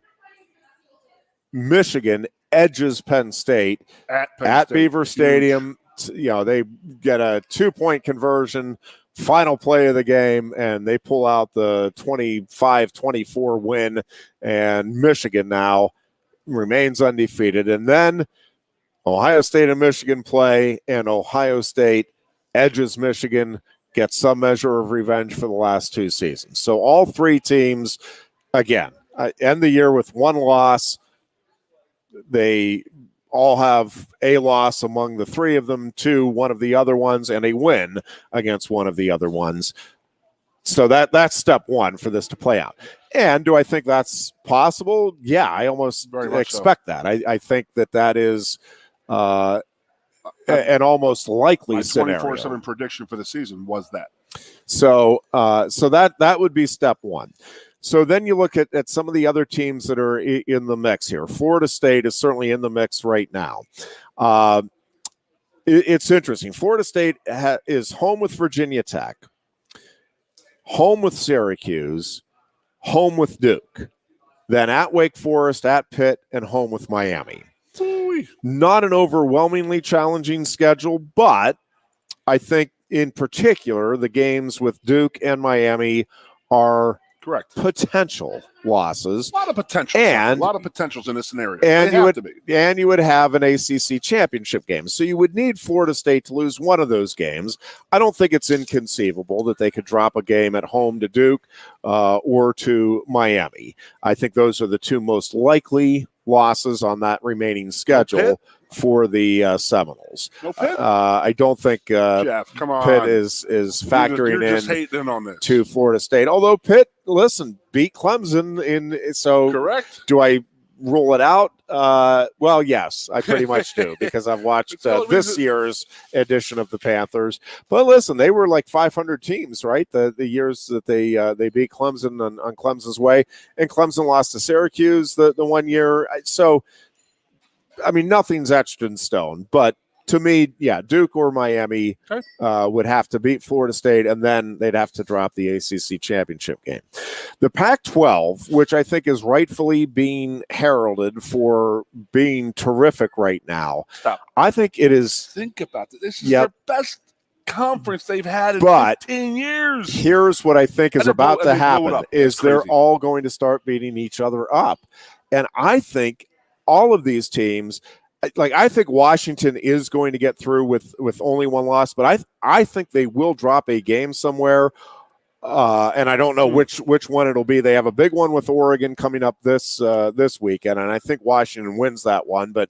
Michigan edges Penn State at Beaver Stadium. They get a 2-point conversion, final play of the game, and they pull out the 25-24 win, and Michigan now remains undefeated. And then Ohio State and Michigan play, and Ohio State edges Michigan, gets some measure of revenge for the last two seasons. So all three teams, again, end the year with one loss. They all have a loss among the three of them to one of the other ones, and a win against one of the other ones. So that's step one for this to play out. And do I think that's possible? Yeah, I almost expect that. I think that is an almost likely scenario. 24/7 prediction for the season was that. So that would be step one. So then you look at some of the other teams that are in the mix here. Florida State is certainly in the mix right now. It's interesting. Florida State is home with Virginia Tech, home with Syracuse, home with Duke, then at Wake Forest, at Pitt, and home with Miami. Not an overwhelmingly challenging schedule, but I think in particular the games with Duke and Miami are potential losses. A lot of potential. And a lot of potentials in this scenario. And you would have an ACC championship game. So you would need Florida State to lose one of those games. I don't think it's inconceivable that they could drop a game at home to Duke or to Miami. I think those are the two most likely losses on that remaining schedule for the Seminoles. No Pitt? I don't think Jeff, come on. Pitt is factoring you're just hating on this. to Florida State. Although Pitt, listen, beat Clemson so correct. Do I rule it out? Well, yes, I pretty much do because I've watched this year's edition of the Panthers. But listen, they were like 500 teams, right? The years that they beat Clemson on Clemson's way, and Clemson lost to Syracuse the 1 year. So, I mean, nothing's etched in stone. But to me, yeah, Duke or Miami would have to beat Florida State, and then they'd have to drop the ACC championship game. The Pac-12, which I think is rightfully being heralded for being terrific right now, I think it is. Think about it. This is their best conference they've had in 15 years. Here's what I think is about to happen: is they're all going to start beating each other up, and I think all of these teams. Like, I think Washington is going to get through with only one loss, but I think they will drop a game somewhere, and I don't know which one it'll be. They have a big one with Oregon coming up this weekend, and I think Washington wins that one, but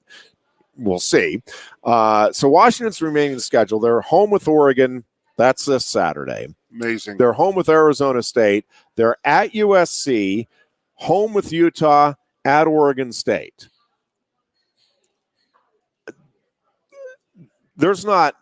we'll see. So Washington's remaining schedule: they're home with Oregon. That's this Saturday. Amazing. They're home with Arizona State. They're at USC, home with Utah, at Oregon State. there's not,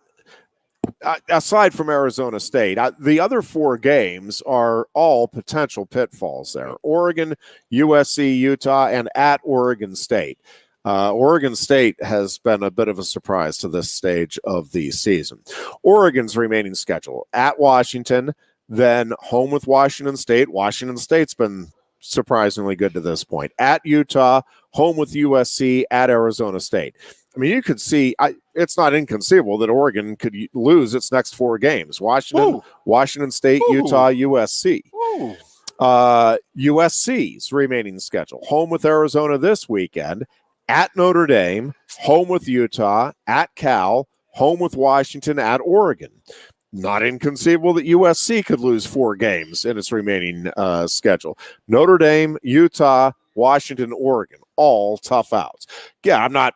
aside from Arizona State, the other 4 games are all potential pitfalls there. Oregon, USC, Utah, and at Oregon State. Oregon State has been a bit of a surprise to this stage of the season. Oregon's remaining schedule: at Washington, then home with Washington State. Washington State's been surprisingly good to this point. At Utah, home with USC, at Arizona State. I mean, you could see it's not inconceivable that Oregon could lose its next 4 games. Washington State, Utah, USC. USC's remaining schedule: home with Arizona this weekend, at Notre Dame, home with Utah, at Cal, home with Washington, at Oregon. Not inconceivable that USC could lose 4 games in its remaining schedule. Notre Dame, Utah, Washington, Oregon, all tough outs. Yeah, I'm not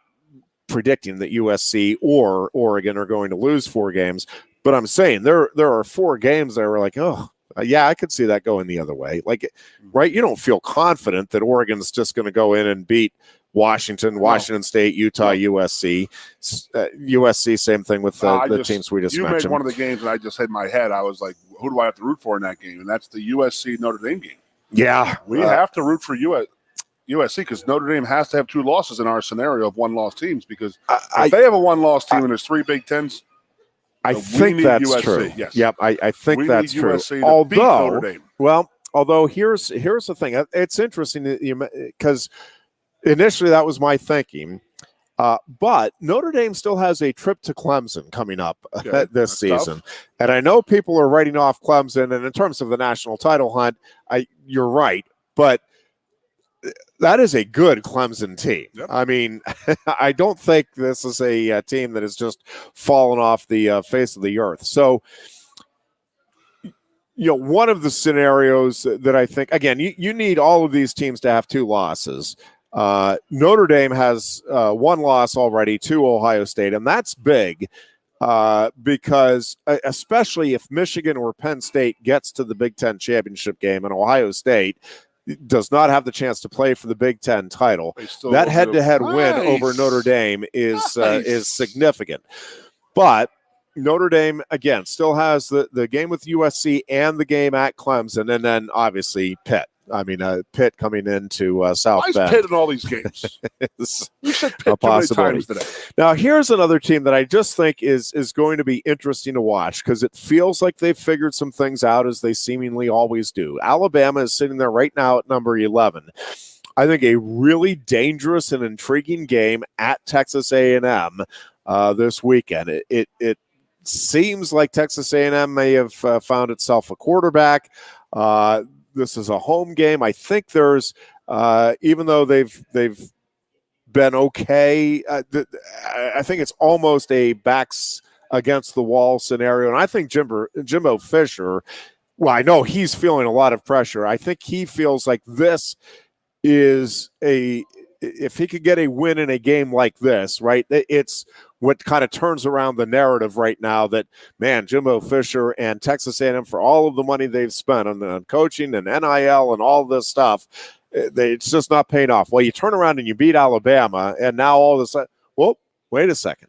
predicting that USC or Oregon are going to lose 4 games, but I'm saying there are 4 games that were like, yeah, I could see that going the other way. Like, right? You don't feel confident that Oregon's just going to go in and beat Washington State, Utah, USC. USC, same thing with the teams we just mentioned. You made one of the games that I just had in my head. I was like, who do I have to root for in that game? And that's the USC Notre Dame game. Yeah. We have to root for USC because Notre Dame has to have 2 losses in our scenario of 1-loss teams, because if they have a 1-loss team and there's 3 Big Tens, I think that's USC. true. Yes. Yep, I think that's true. Although here's the thing. It's interesting because initially that was my thinking. But Notre Dame still has a trip to Clemson coming up this season. Tough. And I know people are writing off Clemson, and in terms of the national title hunt, you're right. But that is a good Clemson team. Yep. I mean, I don't think this is a team that has just fallen off the face of the earth. So, one of the scenarios that I think, again, you need all of these teams to have 2 losses. Notre Dame has 1 loss already to Ohio State, and that's big because especially if Michigan or Penn State gets to the Big Ten championship game and Ohio State does not have the chance to play for the Big Ten title, that head-to-head win over Notre Dame is significant. But Notre Dame, again, still has the game with USC and the game at Clemson, and then obviously Pitt. I mean, Pitt coming into South Bend. Why is Pitt in all these games? You said Pitt too many times today. Now, here's another team that I just think is going to be interesting to watch because it feels like they've figured some things out, as they seemingly always do. Alabama is sitting there right now at number 11. I think a really dangerous and intriguing game at Texas A&M this weekend. It seems like Texas A&M may have found itself a quarterback. This is a home game. I think there's, even though they've been okay, I think it's almost a backs against the wall scenario. And I think Jimbo Fisher, well, I know he's feeling a lot of pressure. I think he feels like this is if he could get a win in a game like this, right, it's what kind of turns around the narrative right now that, man, Jimbo Fisher and Texas A&M, for all of the money they've spent on coaching and NIL and all this stuff, it's just not paying off. Well, you turn around and you beat Alabama, and now all of a sudden, well, wait a second.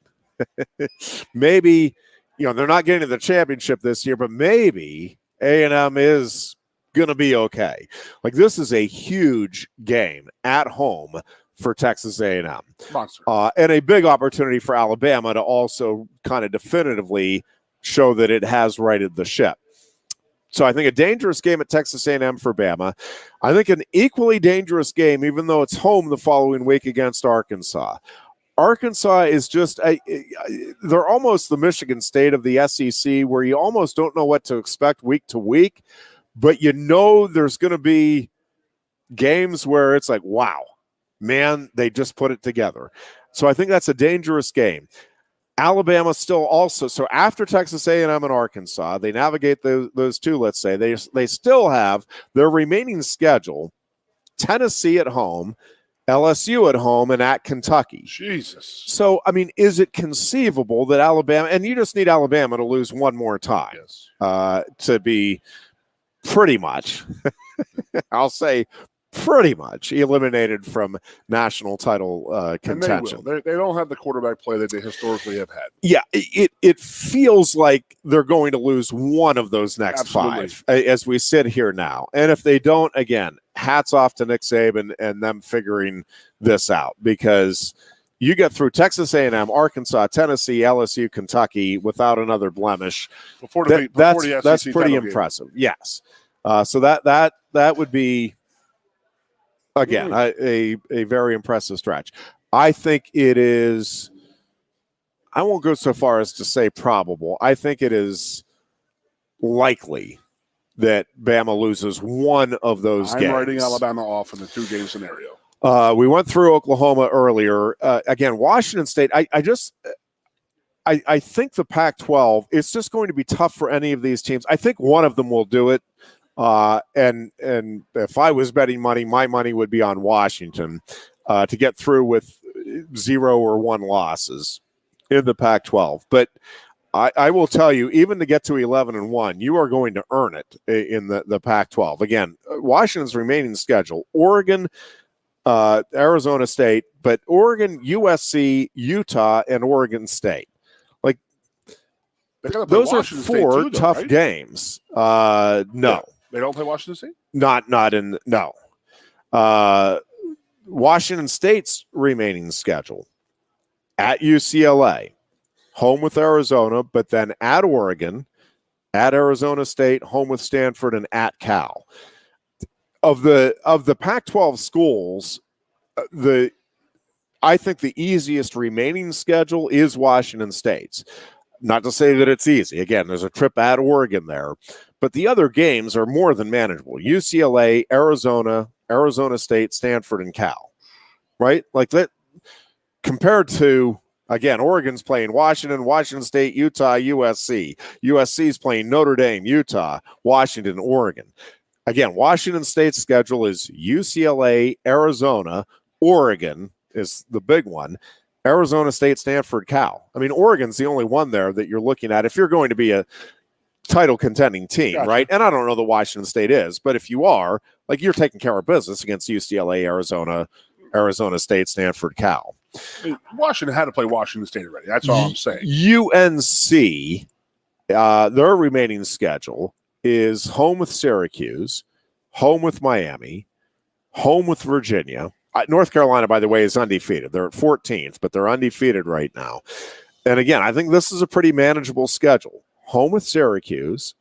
Maybe, they're not getting to the championship this year, but maybe A&M is going to be okay. Like, this is a huge game at home for Texas A&M. And a big opportunity for Alabama to also kind of definitively show that it has righted the ship. So I think a dangerous game at Texas A&M for Bama. I think an equally dangerous game, even though it's home the following week, against Arkansas. Arkansas is just they're almost the Michigan State of the SEC, where you almost don't know what to expect week to week, but there's going to be games where it's like, wow, man, they just put it together. So I think that's a dangerous game. Alabama still also, so after Texas A&M and Arkansas, they navigate those 2, let's say, they still have their remaining schedule: Tennessee at home, LSU at home, and at Kentucky. Jesus. So, I mean, is it conceivable that Alabama, and you just need Alabama to lose one more time to be pretty much, I'll say, pretty much eliminated from national title contention. And they don't have the quarterback play that they historically have had. Yeah, it feels like they're going to lose one of those next Absolutely. 5 as we sit here now. And if they don't, again, hats off to Nick Saban and them figuring this out, because you get through Texas A&M, Arkansas, Tennessee, LSU, Kentucky without another blemish. That's pretty impressive. Yes. So that would be, again, a very impressive stretch. I think it is, I won't go so far as to say probable. I think it is likely that Bama loses one of those games. I'm writing Alabama off in the 2-game scenario. We went through Oklahoma earlier. Again, Washington State, I think the Pac-12, it's just going to be tough for any of these teams. I think one of them will do it. And if I was betting money, my money would be on Washington to get through with 0 or 1 losses in the Pac-12. But I will tell you, even to get to 11-1, you are going to earn it in the Pac-12. Again, Washington's remaining schedule: Oregon, Arizona State, but Oregon, USC, Utah, and Oregon State. Like, those are 4 tough games. No. Yeah. They don't play Washington State? No. Washington State's remaining schedule: at UCLA, home with Arizona, but then at Oregon, at Arizona State, home with Stanford, and at Cal. Of the Pac-12 schools, I think the easiest remaining schedule is Washington State's. Not to say that it's easy. Again, there's a trip at Oregon there. But the other games are more than manageable. UCLA, Arizona, Arizona State, Stanford, and Cal. Right? Like that, compared to, again, Oregon's playing Washington State, Utah, USC. USC's playing Notre Dame, Utah, Washington, Oregon. Again, Washington State's schedule is UCLA, Arizona, Oregon is the big one. Arizona State, Stanford, Cal. I mean, Oregon's the only one there that you're looking at if you're going to be a title contending team, Gotcha. right? And I don't know that Washington State is, but if you are, like, you're taking care of business against UCLA, Arizona State, Stanford, Cal. I mean, Washington had to play Washington State already. That's all I'm saying. UNC, their remaining schedule is home with Syracuse, home with Miami, home with Virginia. North Carolina, by the way, is undefeated. They're at 14th, but they're undefeated right now. And again, I think this is a pretty manageable schedule. Home with Syracuse,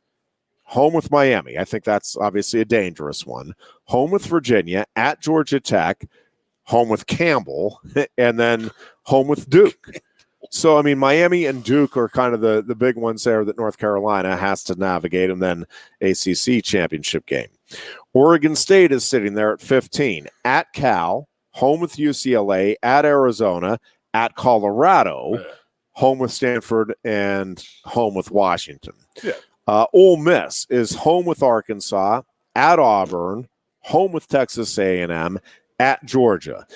home with Miami. I think that's obviously a dangerous one. Home with Virginia, at Georgia Tech, home with Campbell, and then home with Duke. So, I mean, Miami and Duke are kind of the big ones there that North Carolina has to navigate, and then ACC championship game. Oregon State is sitting there at 15. At Cal, home with UCLA, at Arizona, at Colorado, home with Stanford, and home with Washington. Yeah. Ole Miss is home with Arkansas, at Auburn, home with Texas A&M, at Georgia.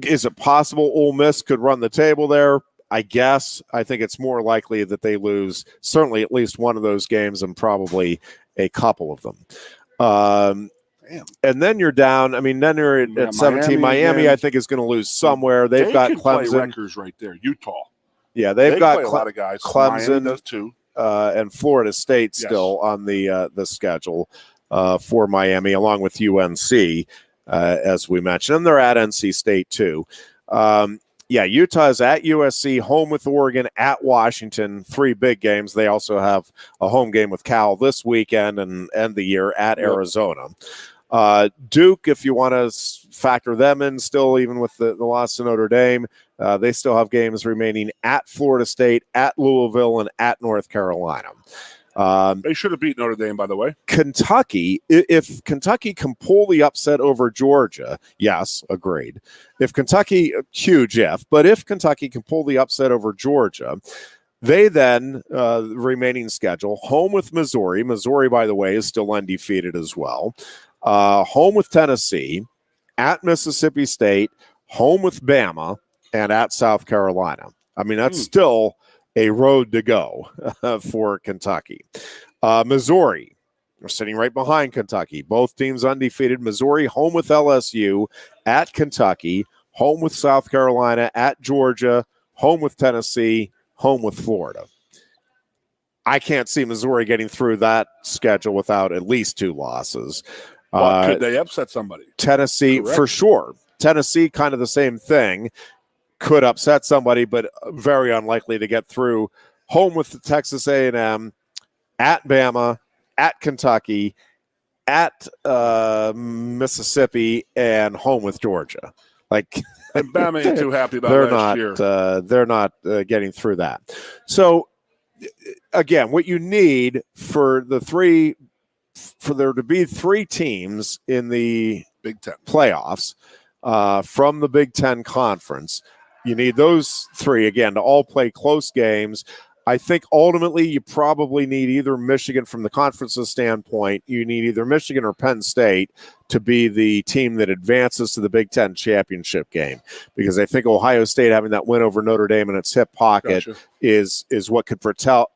Is it possible Ole Miss could run the table there? I guess. I think it's more likely that they lose certainly at least one of those games and probably a couple of them. And then you're down. I mean, then you're at 17. Miami, I think, is going to lose somewhere. They've got Clemson. Play Rutgers right there. Utah. Yeah, they've got play a lot of guys. Clemson. Miami does too. And Florida State still on the schedule for Miami, along with UNC. As we mentioned, and they're at NC State too. Utah is at USC, home with Oregon, at Washington. 3 big games. They also have a home game with Cal this weekend and end the year at Arizona. Duke, if you want to factor them in still, even with the loss to Notre Dame, they still have games remaining at Florida State, at Louisville, and at North Carolina. They should have beat Notre Dame, by the way. Kentucky, if Kentucky can pull the upset over Georgia, yes, agreed. If Kentucky, huge if, but if Kentucky can pull the upset over Georgia, they then, remaining schedule, home with Missouri. Missouri, by the way, is still undefeated as well. Home with Tennessee, at Mississippi State, home with Bama, and at South Carolina. I mean, that's still a road to go for Kentucky. Missouri, They're sitting right behind Kentucky. Both teams undefeated. Missouri home with LSU, at Kentucky, home with South Carolina, at Georgia, home with Tennessee, home with Florida. I can't see Missouri getting through that schedule without at least 2 losses. Could they upset somebody? Tennessee, correct, for sure. Tennessee, kind of the same thing. Could upset somebody, but very unlikely to get through. Home with Texas A&M, at Bama, at Kentucky, at Mississippi, and home with Georgia. Like, and Bama ain't too happy about last year. They're not getting through that. So, again, what you need for there to be 3 teams in the Big Ten playoffs from the Big Ten Conference, you need those 3, again, to all play close games. I think ultimately you probably need either Michigan from the conference's standpoint. You need either Michigan or Penn State to be the team that advances to the Big Ten championship game, because I think Ohio State having that win over Notre Dame in its hip pocket is what could propel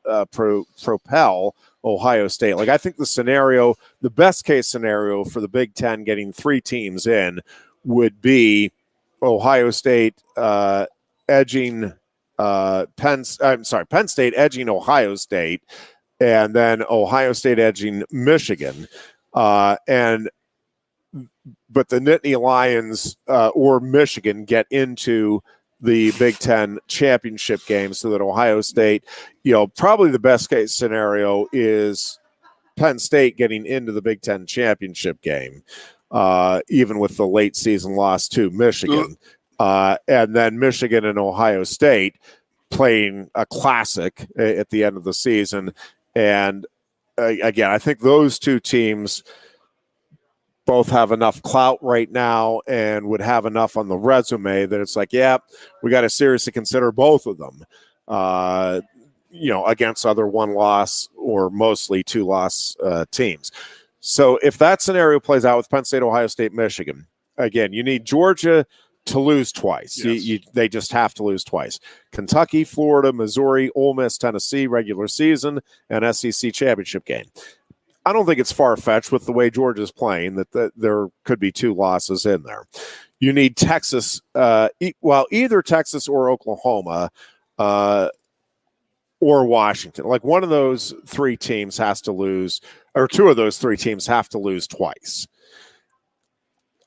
Ohio State. Like, I think the best case scenario for the Big Ten getting 3 teams in would be Ohio State edging Penn State edging Ohio State, and then Ohio State edging Michigan, but the Nittany Lions or Michigan get into the Big Ten championship game, so that Ohio State, probably the best case scenario is Penn State getting into the Big Ten championship game, even with the late season loss to Michigan. And then Michigan and Ohio State playing a classic at the end of the season. And again, I think those 2 teams both have enough clout right now and would have enough on the resume that it's like, yeah, we got to seriously consider both of them, against other 1-loss or mostly 2-loss teams. So if that scenario plays out with Penn State, Ohio State, Michigan, again, you need Georgia to lose twice. Yes. They just have to lose twice. Kentucky, Florida, Missouri, Ole Miss, Tennessee, regular season, and SEC championship game. I don't think it's far-fetched with the way Georgia's playing that there could be 2 losses in there. You need Texas, either Texas or Oklahoma or Washington. Like, one of those 3 teams has to lose, or 2 of those 3 teams have to lose twice.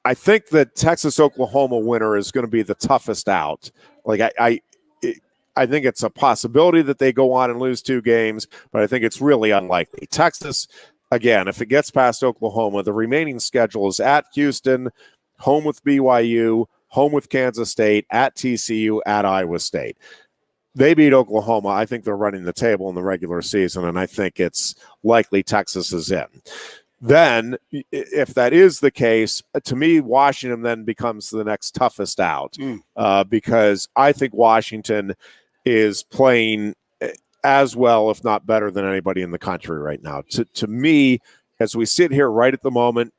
I think the Texas-Oklahoma winner is going to be the toughest out. Like, I think it's a possibility that they go on and lose 2 games, but I think it's really unlikely. Texas, again, if it gets past Oklahoma, the remaining schedule is at Houston, home with BYU, home with Kansas State, at TCU, at Iowa State. They beat Oklahoma. I think they're running the table in the regular season, and I think it's likely Texas is in. Then, if that is the case, to me, Washington then becomes the next toughest out, because I think Washington is playing as well, if not better, than anybody in the country right now. To me, as we sit here right at the moment,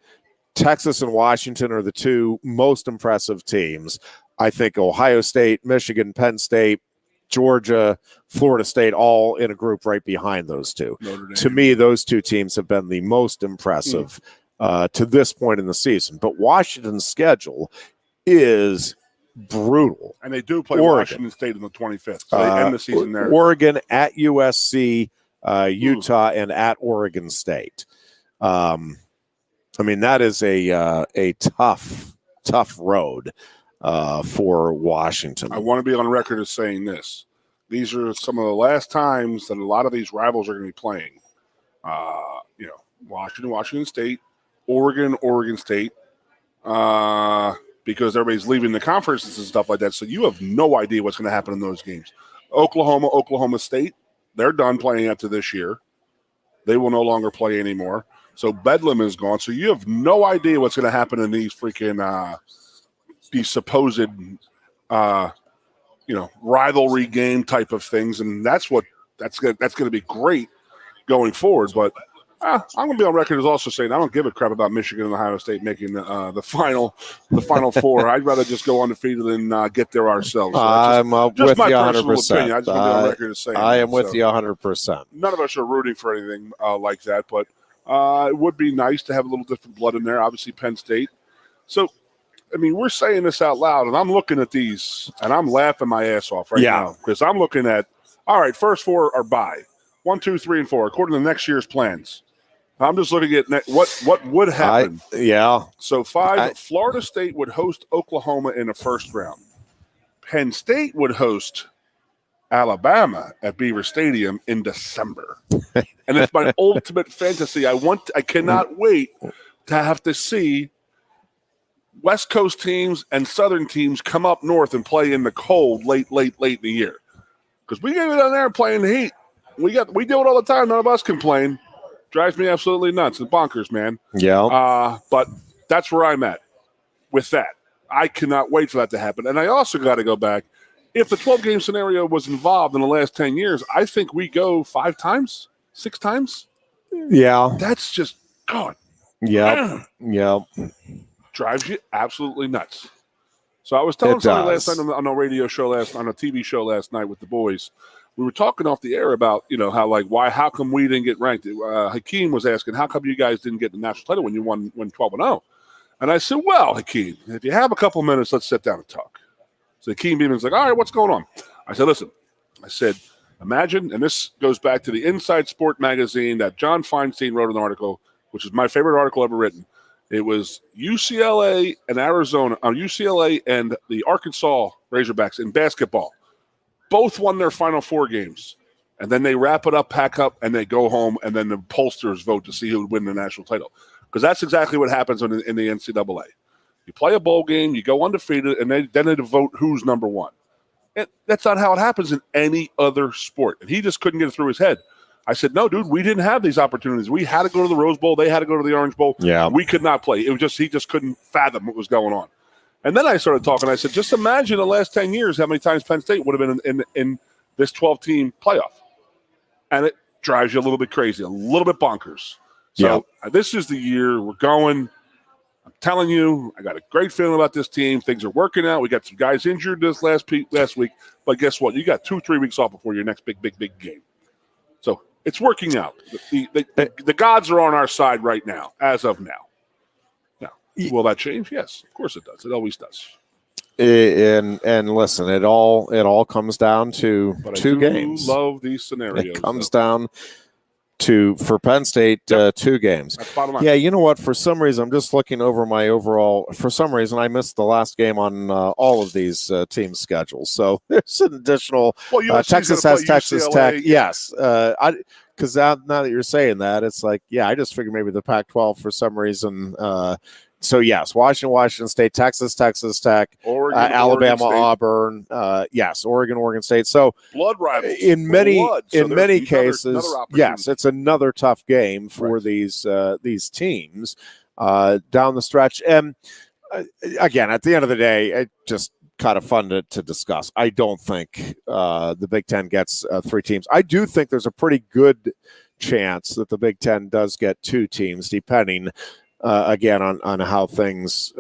Texas and Washington are the 2 most impressive teams. I think Ohio State, Michigan, Penn State, Georgia, Florida State, all in a group right behind those 2. To me, those 2 teams have been the most impressive to this point in the season. But Washington's schedule is brutal. And they do play Washington State on the 25th. So they end the season there. Oregon, at USC, Utah, and at Oregon State. That is a tough road for Washington. I want to be on record as saying this. These are some of the last times that a lot of these rivals are going to be playing. Washington State, Oregon State, because everybody's leaving the conferences and stuff like that. So you have no idea what's going to happen in those games. Oklahoma State, they're done playing after this year. They will no longer play anymore. So Bedlam is gone. So you have no idea what's going to happen in these freaking these supposed rivalry game type of things, and that's going to be great going forward. But I'm going to be on record as also saying I don't give a crap about Michigan and Ohio State making the final 4. I'd rather just go undefeated than get there ourselves. So I'm with you 100%. Opinion. I just want to be on record as saying I am with you 100%. None of us are rooting for anything like that, but It would be nice to have a little different blood in there, obviously Penn State. So, I mean, we're saying this out loud, and I'm looking at these, and I'm laughing my ass off right now because I'm looking at, all right, first four are bye. 1, 2, 3, and 4, according to next year's plans. I'm just looking at what would happen. So 5, Florida State would host Oklahoma in the first round. Penn State would host Alabama at Beaver Stadium in December. And it's my ultimate fantasy. I cannot wait to have to see West Coast teams and Southern teams come up north and play in the cold late in the year. Because we get down there and play in the heat. We do it all the time. None of us complain. Drives me absolutely nuts. It's bonkers, man. Yeah. But that's where I'm at with that. I cannot wait for that to happen. And I also got to go back. If the 12-game scenario was involved in the last 10 years, I think we go 5 times, 6 times. Yeah. That's just, God. Yeah. Yeah. Drives you absolutely nuts. So I was telling somebody last night on a radio show on a TV show last night with the boys. We were talking off the air about, how come we didn't get ranked? Hakeem was asking, how come you guys didn't get the national title when you won 12-0? And I said, well, Hakeem, if you have a couple minutes, let's sit down and talk. So Hakeem Beeman's like, all right, what's going on? I said, listen, imagine, and this goes back to the Inside Sport magazine that John Feinstein wrote an article, which is my favorite article ever written. It was UCLA and UCLA and the Arkansas Razorbacks in basketball. Both won their Final 4 games. And then they wrap it up, pack up, and they go home, and then the pollsters vote to see who would win the national title. Because that's exactly what happens in the NCAA. You play a bowl game, you go undefeated, and then they vote who's number one. And that's not how it happens in any other sport. And he just couldn't get it through his head. I said, no, dude, we didn't have these opportunities. We had to go to the Rose Bowl. They had to go to the Orange Bowl. Yeah. We could not play. It was just he just couldn't fathom what was going on. And then I started talking. I said, just imagine the last 10 years how many times Penn State would have been in this 12-team playoff. And it drives you a little bit crazy, a little bit bonkers. So This is the year we're going. I'm telling you, I got a great feeling about this team. Things are working out. We got some guys injured this last week. But guess what? You got 2-3 weeks off before your next big game. So it's working out. The gods are on our side right now, as of now. Now, will that change? Yes, of course it does. It always does. And listen, it all comes down to two games. Love these scenarios. It comes down to, for Penn State, 2 games. That's bottom line. Yeah, you know what? For some reason, I'm just looking over my overall. For some reason, I missed the last game on all of these team schedules. So there's an additional. Well, Texas has Texas UCLA. Tech. Yes, because now that you're saying that, it's like, I just figured maybe the Pac-12 for some reason. So yes, Washington State, Texas Tech, Oregon, Alabama, Oregon Auburn, yes, Oregon State. So blood rivals in many cases, yes, it's another tough game for these teams down the stretch. And again, at the end of the day, it just kind of fun to discuss. I don't think the Big Ten gets 3 teams. I do think there's a pretty good chance that the Big Ten does get 2 teams, depending. Again, on how things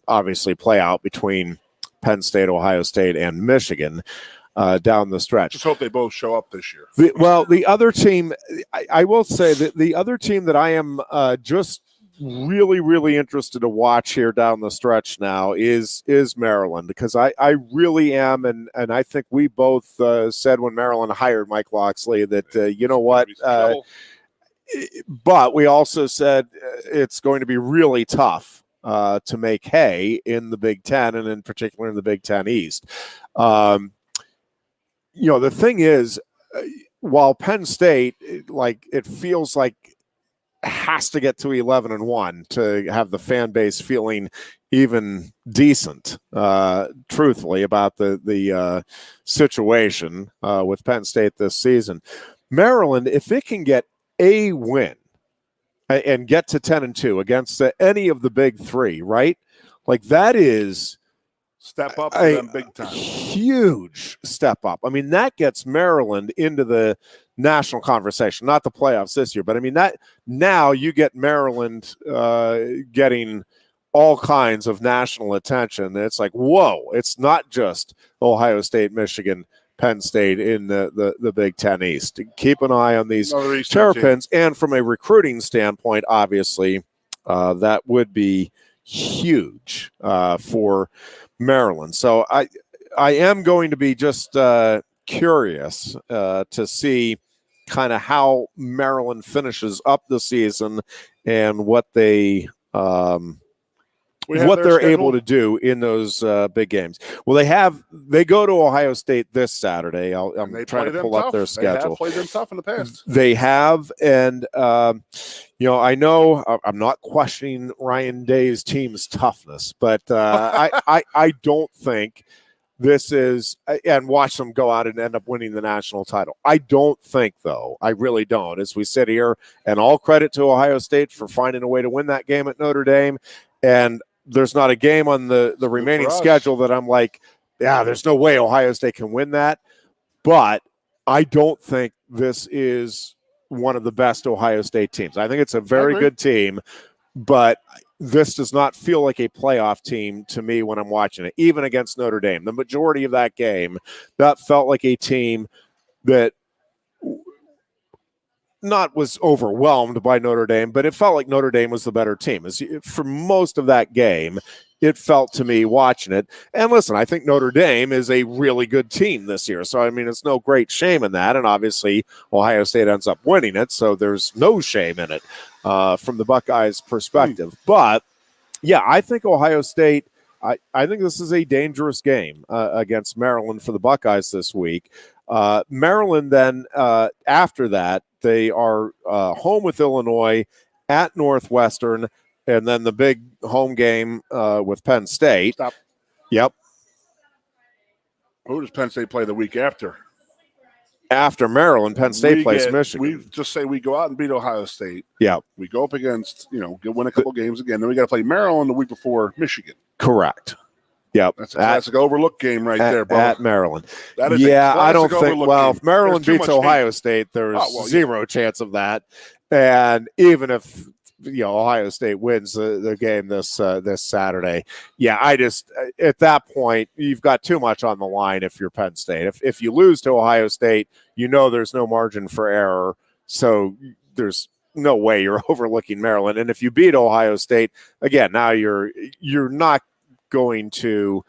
obviously play out between Penn State, Ohio State, and Michigan down the stretch. Just hope they both show up this year. The other team, I will say that the other team that I am just really, really interested to watch here down the stretch now is Maryland, because I really am, and I think we both said when Maryland hired Mike Locksley that, you know what, but we also said it's going to be really tough to make hay in the Big Ten, and in particular in the Big Ten East. The thing is, while Penn State, it feels like has to get to 11-1 to have the fan base feeling even decent, truthfully, about the situation with Penn State this season. Maryland, if it can get a win and get to 10-2 against any of the big 3, right? Like, that is step up for them big time. Huge step up. I mean, that gets Maryland into the national conversation, not the playoffs this year, but I mean that now you get Maryland getting all kinds of national attention. It's like, whoa, it's not just Ohio State, Michigan, Penn State in the Big Ten East. Keep an eye on these Terrapins. And from a recruiting standpoint, obviously, that would be huge for Maryland. So I am going to be just curious to see kind of how Maryland finishes up the season and what they're able to do in those big games. Well, they go to Ohio State this Saturday. I'm trying to pull up their schedule. They have played them tough in the past. They have, and I know I'm not questioning Ryan Day's team's toughness, but I don't think this is, and watch them go out and end up winning the national title. I don't think, though. I really don't. As we sit here, and all credit to Ohio State for finding a way to win that game at Notre Dame, and there's not a game on the remaining schedule that I'm like, yeah, there's no way Ohio State can win that. But I don't think this is one of the best Ohio State teams. I think it's a very good team, but this does not feel like a playoff team to me when I'm watching it, even against Notre Dame. The majority of that game, that felt like a team that not was overwhelmed by Notre Dame, but it felt like Notre Dame was the better team. For most of that game, it felt to me watching it. And listen, I think Notre Dame is a really good team this year. So, I mean, it's no great shame in that. And obviously, Ohio State ends up winning it. So there's no shame in it from the Buckeyes' perspective. But, yeah, I think Ohio State, I think this is a dangerous game against Maryland for the Buckeyes this week. Maryland then, after that, they are home with Illinois, at Northwestern, and then the big home game with Penn State. Stop. Yep. Who does Penn State play the week after? After Maryland, Penn State plays Michigan. We just say we go out and beat Ohio State. Yeah. We go up against, win a couple games again. Then we got to play Maryland the week before Michigan. Correct. Yep. That's a classic overlook game there, bro. At Maryland. That is I don't think, game. If Maryland beats Ohio State, there's zero chance of that. And even if, Ohio State wins the game this Saturday, I just, at that point, you've got too much on the line if you're Penn State. If you lose to Ohio State, there's no margin for error. So there's no way you're overlooking Maryland. And if you beat Ohio State, again, now you're not going to.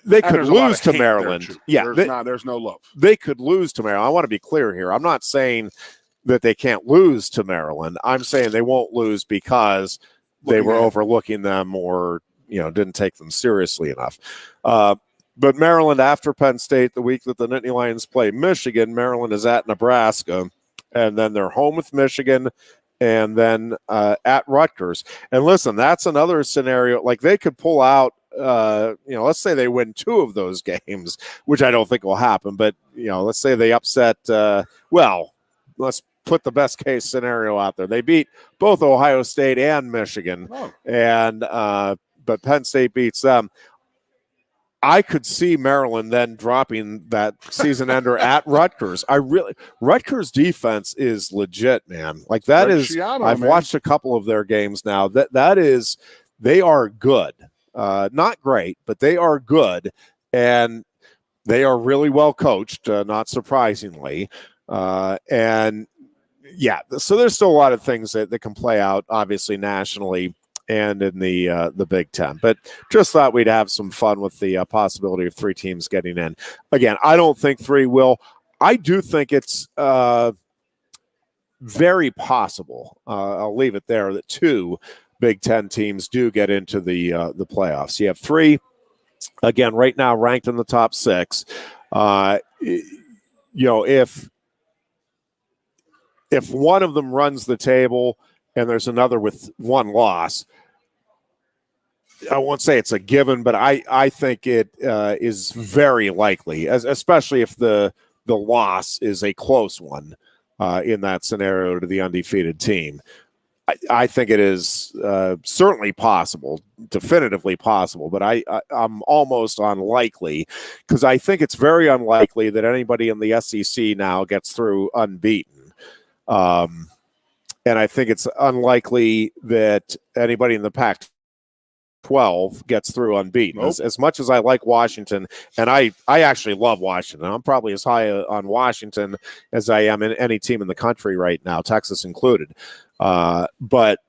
They could lose to Maryland. There's no love. They could lose to Maryland. I want to be clear here. I'm not saying that they can't lose to Maryland. I'm saying they won't lose because they were overlooking them or didn't take them seriously enough. But Maryland, after Penn State, the week that the Nittany Lions play Michigan, Maryland is at Nebraska, and then they're home with Michigan, and then at Rutgers. And listen, that's another scenario. Like, they could pull out, let's say they win 2 of those games, which I don't think will happen. But, let's say they upset, let's put the best case scenario out there. They beat both Ohio State and Michigan, and but Penn State beats them. I could see Maryland then dropping that season ender at Rutgers. Rutgers defense is legit, man. Like, that is, I've watched a couple of their games now. That is, they are good. Not great, but they are good, and they are really well coached, not surprisingly. So there's still a lot of things that can play out, obviously, nationally and in the Big Ten. But just thought we'd have some fun with the possibility of 3 teams getting in. Again, I don't think 3 will. I do think it's very possible. I'll leave it there that 2 Big Ten teams do get into the playoffs. You have 3, again, right now ranked in the top 6. If one of them runs the table and there's another with 1 loss, I won't say it's a given, but I think it is very likely, especially if the loss is a close one in that scenario to the undefeated team. I think it is certainly possible, definitively possible, but I'm almost unlikely, because I think it's very unlikely that anybody in the SEC now gets through unbeaten. And I think it's unlikely that anybody in the Pac 12 gets through unbeaten. Nope. As much as I like Washington, and I actually love Washington. I'm probably as high on Washington as I am in any team in the country right now, Texas included. But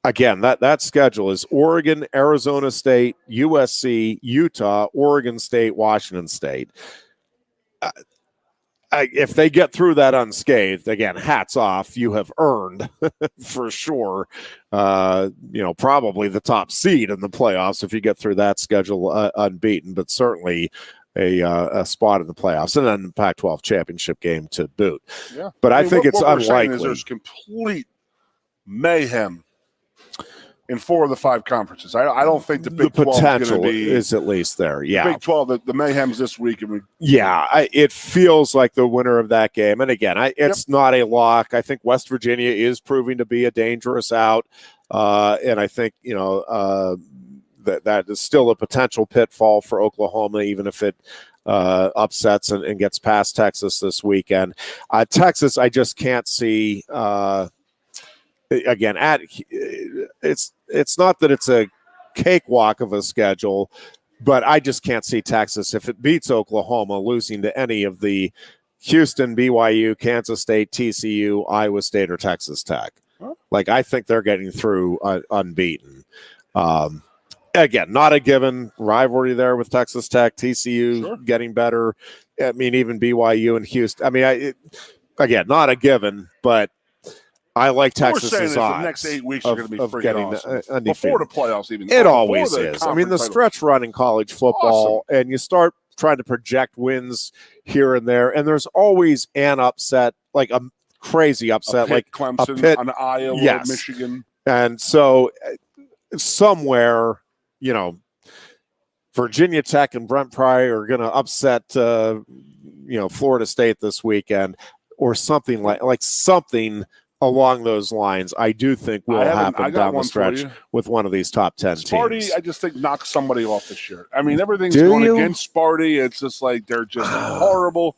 again, that schedule is Oregon, Arizona State, USC, Utah, Oregon State, Washington State. If they get through that unscathed, again, hats off. You have earned for sure, probably the top seed in the playoffs if you get through that schedule unbeaten, but certainly a spot in the playoffs and then the Pac-12 championship game to boot. Yeah. But I think it's what we're saying unlikely. is there's complete mayhem in 4 of the 5 conferences. I don't think the Big 12 potential is at least there. Yeah, Big 12. The mayhem's this week. It feels like the winner of that game. And again, it's not a lock. I think West Virginia is proving to be a dangerous out, and I think that is still a potential pitfall for Oklahoma, even if it upsets and gets past Texas this weekend. Texas, I just can't see. Again, it's not that it's a cakewalk of a schedule, but I just can't see Texas, if it beats Oklahoma, losing to any of the Houston, BYU, Kansas State, TCU, Iowa State, or Texas Tech. Like, I think they're getting through unbeaten. Again, not a given rivalry there with Texas Tech, TCU getting better. I mean, even BYU and Houston. I mean, again, not a given, but I like Texas's odds. The next 8 weeks are going to be freaking awesome. Before the playoffs, even. It always is. I mean, the stretch run in college football, and you start trying to project wins here and there, and there's always an upset, like a crazy upset, like Clemson, an Iowa, Michigan. And so somewhere, Virginia Tech and Brent Pry are going to upset, Florida State this weekend, or something like something along those lines. I do think will happen down the stretch with one of these top 10 Sparty, teams. I just think knocks somebody off the shirt. I mean, everything's going against Sparty. It's just like they're just horrible.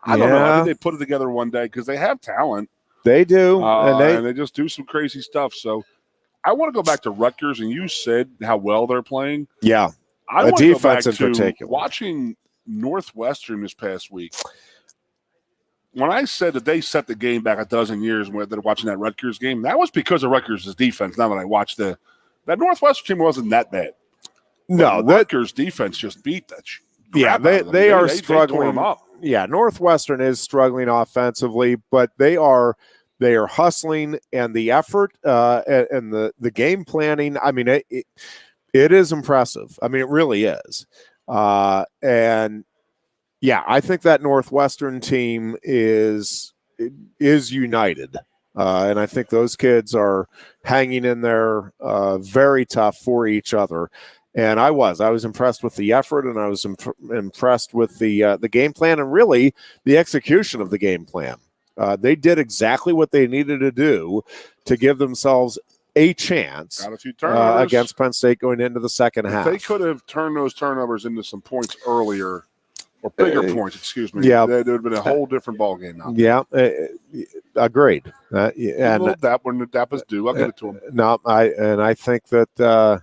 I don't know. I think they put it together one day because they have talent. They do, and they just do some crazy stuff. So I want to go back to Rutgers, and you said how well they're playing. Yeah, I want to go back in to particular. Watching Northwestern this past week. When I said that they set the game back a dozen years when they're watching that Rutgers game, that was because of Rutgers' defense. Now that I watched that Northwestern team wasn't that bad. No, Rutgers' defense just beat that. They are struggling. They tore them up. Yeah, Northwestern is struggling offensively, but they are hustling, and the effort and the game planning. I mean, it is impressive. I mean, it really is, and. Yeah, I think that Northwestern team is united, and I think those kids are hanging in there very tough for each other. And I was impressed with the effort, and I was impressed with the game plan, and really the execution of the game plan. They did exactly what they needed to do to give themselves a chance Got a few turnovers against Penn State going into the second half. They could have turned those turnovers into some points earlier. Or bigger points, excuse me. Yeah. There would have been a whole different ballgame now. Yeah, agreed. And when the dap is due, I'll give it to him. No, I think that,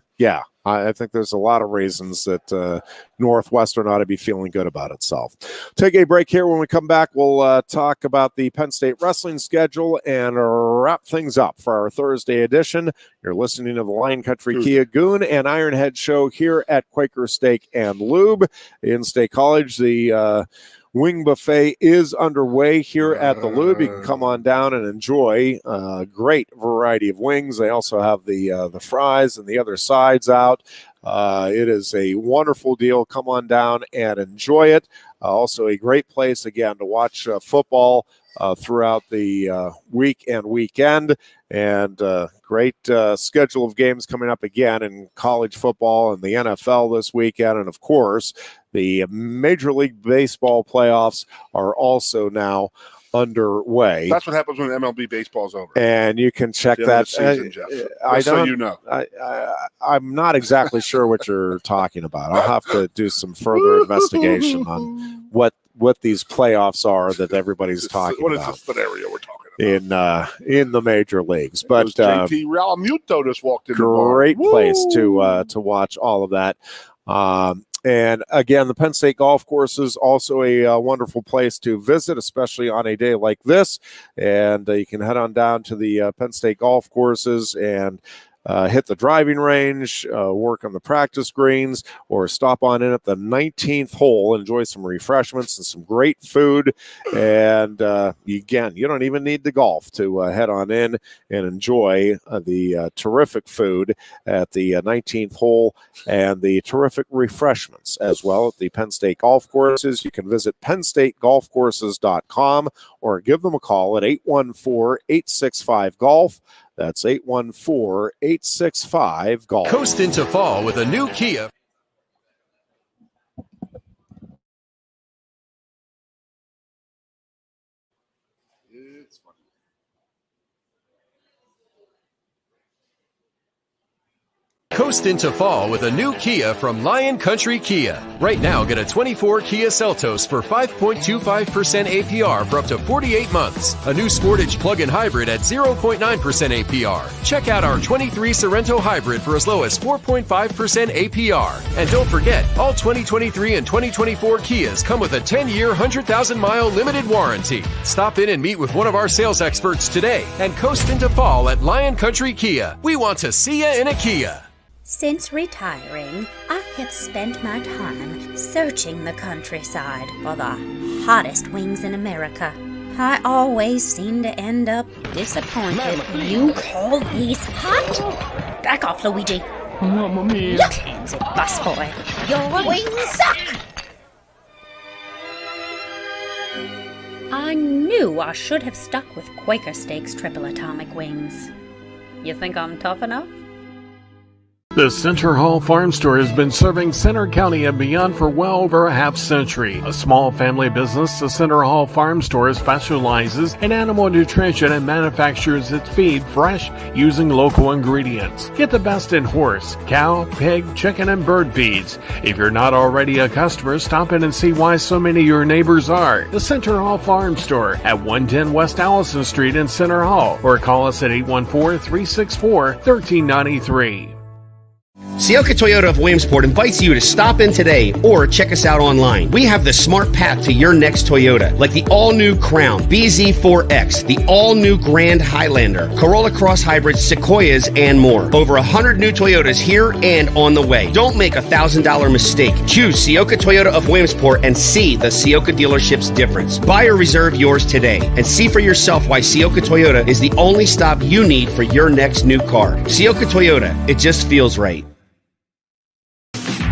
I think there's a lot of reasons that Northwestern ought to be feeling good about itself. Take a break here. When we come back, we'll talk about the Penn State wrestling schedule and wrap things up for our Thursday edition. You're listening to the Lion Country Kia Goon and Ironhead show here at Quaker Steak and Lube in State College. The wing buffet is underway here at the Lube. You can come on down and enjoy a great variety of wings. They also have the fries and the other sides out. It is a wonderful deal. Come on down and enjoy it. Also a great place, again, to watch football throughout the week and weekend. And great schedule of games coming up again in college football and the NFL this weekend. And, of course, the Major League Baseball playoffs are also now underway. That's what happens when MLB baseball's over. And you can check that. Season, Jeff. So you know. I'm not exactly sure what you're talking about. I'll have to do some further investigation on what these playoffs are that everybody's talking about. What is the scenario we're talking about? in the major leagues. But JT Realmuto just walked in. Great place to watch all of that. And again, the Penn State golf course is also a wonderful place to visit, especially on a day like this. And you can head on down to the Penn State golf courses and hit the driving range, work on the practice greens, or stop on in at the 19th hole, enjoy some refreshments and some great food. And again, you don't even need to golf to head on in and enjoy the terrific food at the 19th hole and the terrific refreshments as well at the Penn State golf courses. You can visit PennStateGolfCourses.com or give them a call at 814-865-GOLF. That's 814-865-GOLF. Coast into fall with a new Kia. Coast into fall with a new Kia from Lion Country Kia. Right now, get a 24 Kia Seltos for 5.25% APR for up to 48 months. A new Sportage plug-in hybrid at 0.9% APR. Check out our 23 Sorento hybrid for as low as 4.5% APR. And don't forget, all 2023 and 2024 Kias come with a 10-year, 100,000-mile limited warranty. Stop in and meet with one of our sales experts today and coast into fall at Lion Country Kia. We want to see you in a Kia. Since retiring, I have spent my time searching the countryside for the hottest wings in America. I always seem to end up disappointed. You call these hot? Back off, Luigi. Mamma mia. Your hands, busboy. Your wings suck! I knew I should have stuck with Quaker Steak's triple atomic wings. You think I'm tough enough? The Center Hall Farm Store has been serving Center County and beyond for well over a half century. A small family business, the Center Hall Farm Store specializes in animal nutrition and manufactures its feed fresh using local ingredients. Get the best in horse, cow, pig, chicken, and bird feeds. If you're not already a customer, stop in and see why so many of your neighbors are. The Center Hall Farm Store at 110 West Allison Street in Center Hall, or call us at 814-364-1393. Sioka Toyota of Williamsport invites you to stop in today or check us out online. We have the smart path to your next Toyota, like the all-new Crown, BZ4X, the all-new Grand Highlander, Corolla Cross Hybrids, Sequoias, and more. Over 100 new Toyotas here and on the way. Don't make a $1,000 mistake. Choose Sioka Toyota of Williamsport and see the Sioka dealership's difference. Buy or reserve yours today and see for yourself why Sioka Toyota is the only stop you need for your next new car. Sioka Toyota, it just feels right.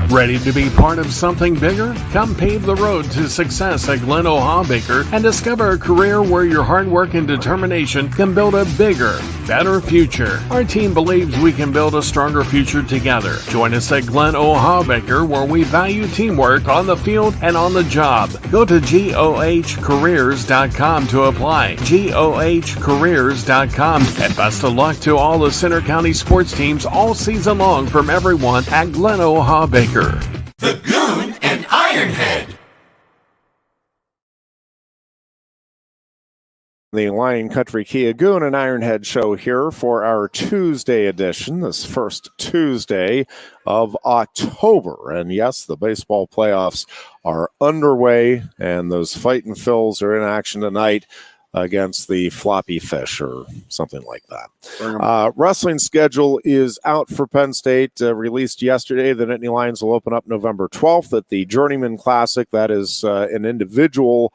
Ready to be part of something bigger? Come pave the road to success at Glen O'Habaker and discover a career where your hard work and determination can build a bigger, better future. Our team believes we can build a stronger future together. Join us at Glen O'Habaker, where we value teamwork on the field and on the job. Go to GOHcareers.com to apply. GOHcareers.com. And best of luck to all the Center County sports teams all season long from everyone at Glen O'Habaker. The Goon and Ironhead. The Lion Country Kia Goon and Ironhead show here for our Tuesday edition, this first Tuesday of October. And yes, the baseball playoffs are underway, and those Fightin' Phils are in action tonight against the Floppy Fish or something like that. Wrestling schedule is out for Penn State, released yesterday. The Nittany Lions will open up November 12th at the Journeyman Classic. That is an individual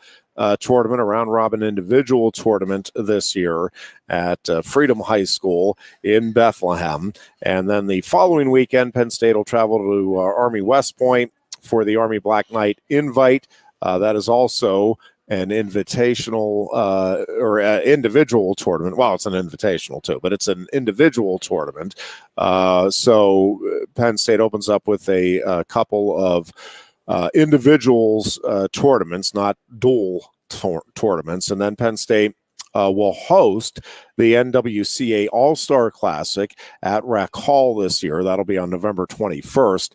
tournament, a round-robin individual tournament this year at Freedom High School in Bethlehem. And then the following weekend, Penn State will travel to Army West Point for the Army Black Knight Invite. That is also an invitational or individual tournament. Well, it's an invitational too, but it's an individual tournament. So Penn State opens up with a couple of individuals tournaments, not dual tournaments. And then Penn State will host the NWCA All-Star Classic at Rec Hall this year. That'll be on November 21st,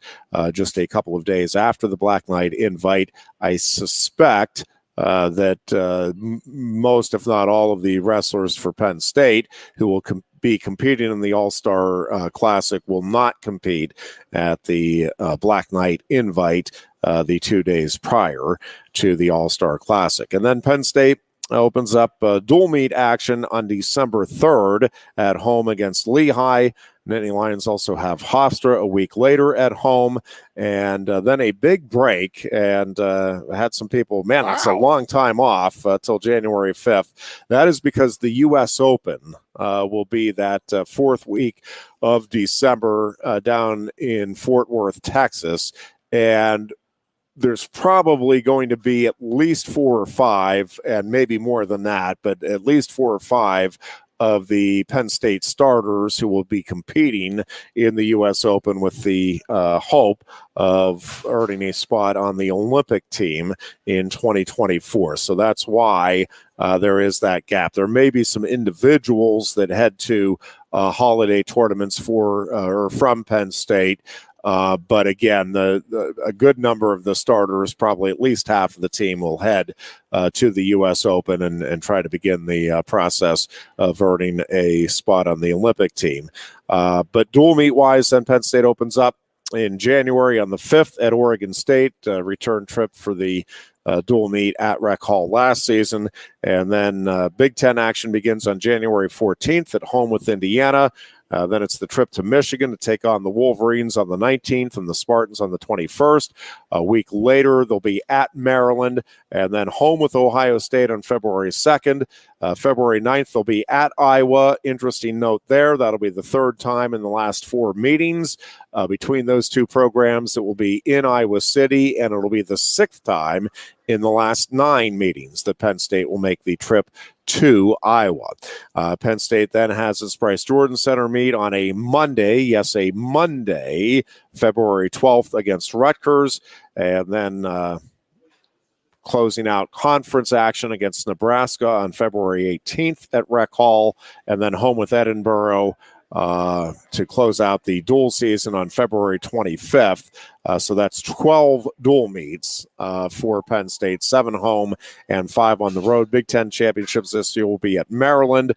just a couple of days after the Black Knight Invite. I suspect that most, if not all, of the wrestlers for Penn State who will be competing in the All-Star Classic will not compete at the Black Knight Invite the 2 days prior to the All-Star Classic. And then Penn State opens up dual meet action on December 3rd at home against Lehigh. Nittany Lions also have Hofstra a week later at home, and then a big break. And had some people, man, that's a long time off till January 5th. That is because the U.S. Open will be that fourth week of December down in Fort Worth, Texas. And there's probably going to be at least 4 or 5, and maybe more than that, but at least 4 or 5 of the Penn State starters who will be competing in the U.S. Open with the hope of earning a spot on the Olympic team in 2024. So that's why there is that gap. There may be some individuals that head to holiday tournaments for or from Penn State. But again, a good number of the starters, probably at least half of the team, will head to the U.S. Open and try to begin the process of earning a spot on the Olympic team. But dual meet-wise, then Penn State opens up in January on the 5th at Oregon State, return trip for the dual meet at Rec Hall last season. And then Big Ten action begins on January 14th at home with Indiana. Then it's the trip to Michigan to take on the Wolverines on the 19th and the Spartans on the 21st. A week later, they'll be at Maryland and then home with Ohio State on February 2nd. February 9th, they'll be at Iowa. Interesting note there. That'll be the third time in the last 4 meetings between those two programs. It will be in Iowa City, and it'll be the 6th time in the last 9 meetings that Penn State will make the trip to Iowa. Penn State then has its Bryce Jordan Center meet on a Monday, yes, a Monday, February 12th against Rutgers, and then closing out conference action against Nebraska on February 18th at Rec Hall, and then home with Edinboro to close out the dual season on February 25th. So that's 12 dual meets for Penn State, 7 home and 5 on the road. Big Ten championships this year will be at Maryland,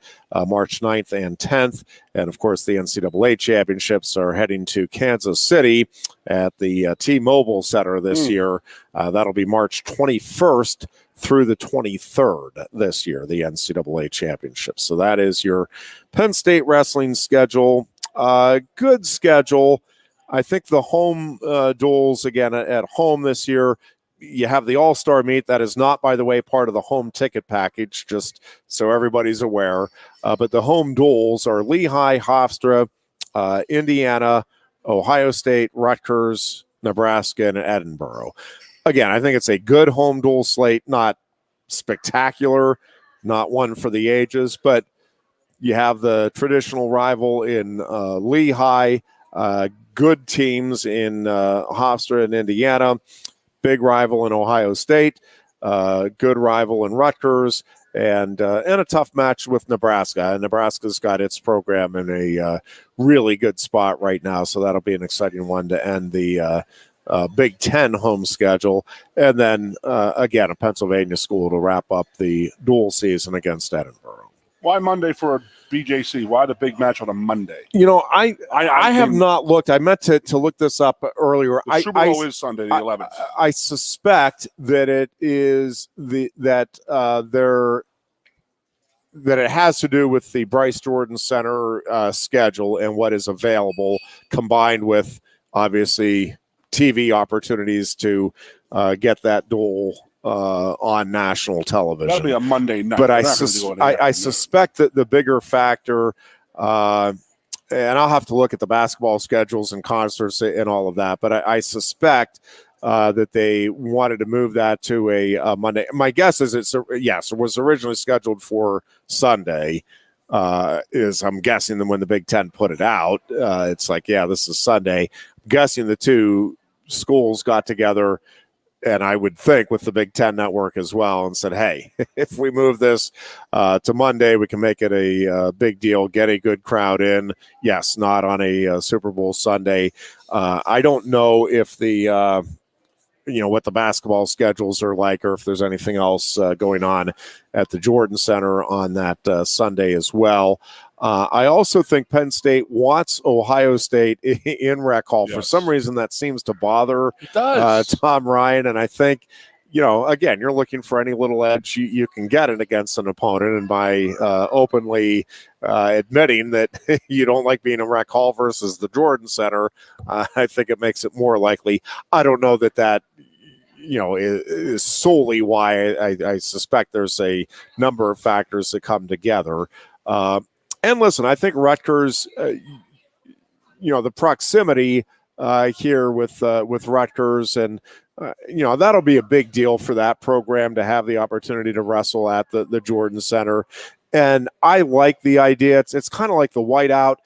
March 9th and 10th. And, of course, the NCAA championships are heading to Kansas City at the T-Mobile Center this year. That'll be March 21st through the 23rd this year, the NCAA championships. So that is your Penn State wrestling schedule. Good schedule. I think the home duels, again, at home this year, you have the All-Star meet. That is not, by the way, part of the home ticket package, just so everybody's aware. But the home duels are Lehigh, Hofstra, Indiana, Ohio State, Rutgers, Nebraska, and Edinboro. Again, I think it's a good home duel slate, not spectacular, not one for the ages, but you have the traditional rival in Lehigh, good teams in Hofstra and Indiana, big rival in Ohio State, good rival in Rutgers, and a tough match with Nebraska. And Nebraska's got its program in a really good spot right now, so that'll be an exciting one to end the Big Ten home schedule. And then, again, a Pennsylvania school to wrap up the dual season against Edinboro. Why Monday for a BJC? Why the big match on a Monday? You know, I have not looked. I meant to look this up earlier. The Super Bowl is Sunday, the 11th. I suspect that it is that it has to do with the Bryce Jordan Center schedule and what is available, combined with obviously TV opportunities to get that duel on national television. That'll be a Monday night. But I suspect that the bigger factor, and I'll have to look at the basketball schedules and concerts and all of that, but I suspect that they wanted to move that to a Monday. My guess is it was originally scheduled for Sunday. I'm guessing that when the Big Ten put it out, it's like, yeah, this is Sunday. I'm guessing the two schools got together, and I would think with the Big Ten network as well, and said, hey, if we move this to Monday, we can make it a big deal, get a good crowd in. Yes, not on a Super Bowl Sunday. I don't know if the what the basketball schedules are like, or if there's anything else going on at the Jordan Center on that Sunday as well. I also think Penn State wants Ohio State in Rec Hall. Yes. For some reason, that seems to bother Tom Ryan, and I think, again, you're looking for any little edge you can get it against an opponent, and by openly admitting that you don't like being in Rec Hall versus the Jordan Center, I think it makes it more likely. I don't know that is solely why. I suspect there's a number of factors that come together. And listen, I think Rutgers, the proximity here with Rutgers, and that'll be a big deal for that program to have the opportunity to wrestle at the Jordan Center. And I like the idea. It's kind of like the whiteout.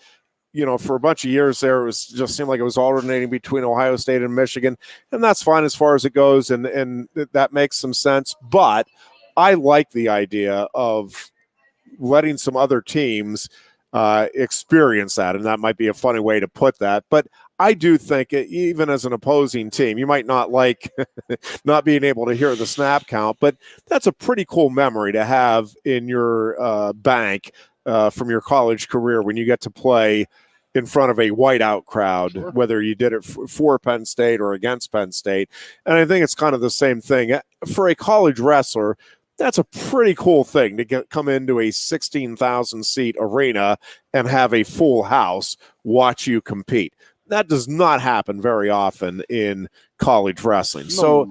For a bunch of years there, it just seemed like it was alternating between Ohio State and Michigan, and that's fine as far as it goes, and that makes some sense. But I like the idea of letting some other teams experience that, and that might be a funny way to put that. But I do think, even as an opposing team, you might not like not being able to hear the snap count, but that's a pretty cool memory to have in your bank from your college career when you get to play in front of a whiteout crowd, sure, whether you did it for Penn State or against Penn State. And I think it's kind of the same thing. For a college wrestler, that's a pretty cool thing to come into a 16,000 seat arena and have a full house watch you compete. That does not happen very often in college wrestling. No. So,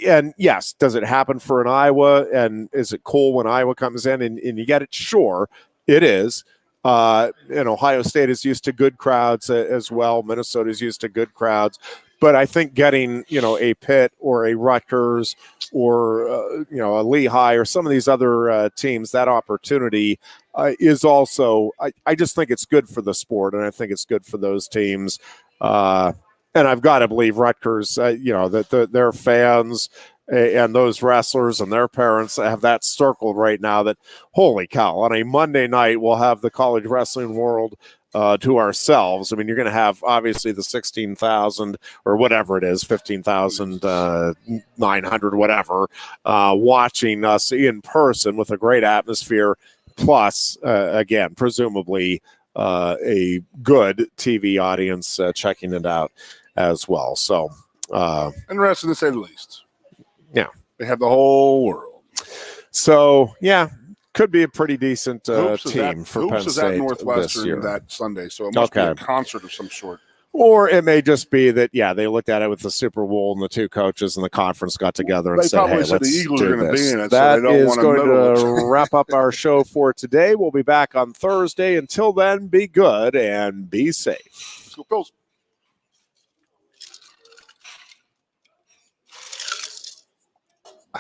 and yes, does it happen for an Iowa? And is it cool when Iowa comes in and you get it? Sure, it is. And Ohio State is used to good crowds as well. Minnesota is used to good crowds. But I think getting, a Pitt or a Rutgers or, a Lehigh or some of these other teams, that opportunity is also, I just think it's good for the sport, and I think it's good for those teams. And I've got to believe Rutgers, that their fans and those wrestlers and their parents have that circled right now that, holy cow, on a Monday night, we'll have the college wrestling world to ourselves. I mean, you're going to have obviously the 16,000 or whatever it is, 15,900, whatever, watching us in person with a great atmosphere, plus, again, presumably a good TV audience checking it out as well. So, interesting to say the least. Yeah. They have the whole world. So, yeah. Could be a pretty decent team for Penn State at Northwestern this year. That Sunday, so it must be a concert of some sort. Or it may just be that, they looked at it with the Super Bowl and the two coaches and the conference got together and said, hey, let's the Eagles do are going to be in it. That so they don't is going to wrap up our show for today. We'll be back on Thursday. Until then, be good and be safe. Let's go, Bills.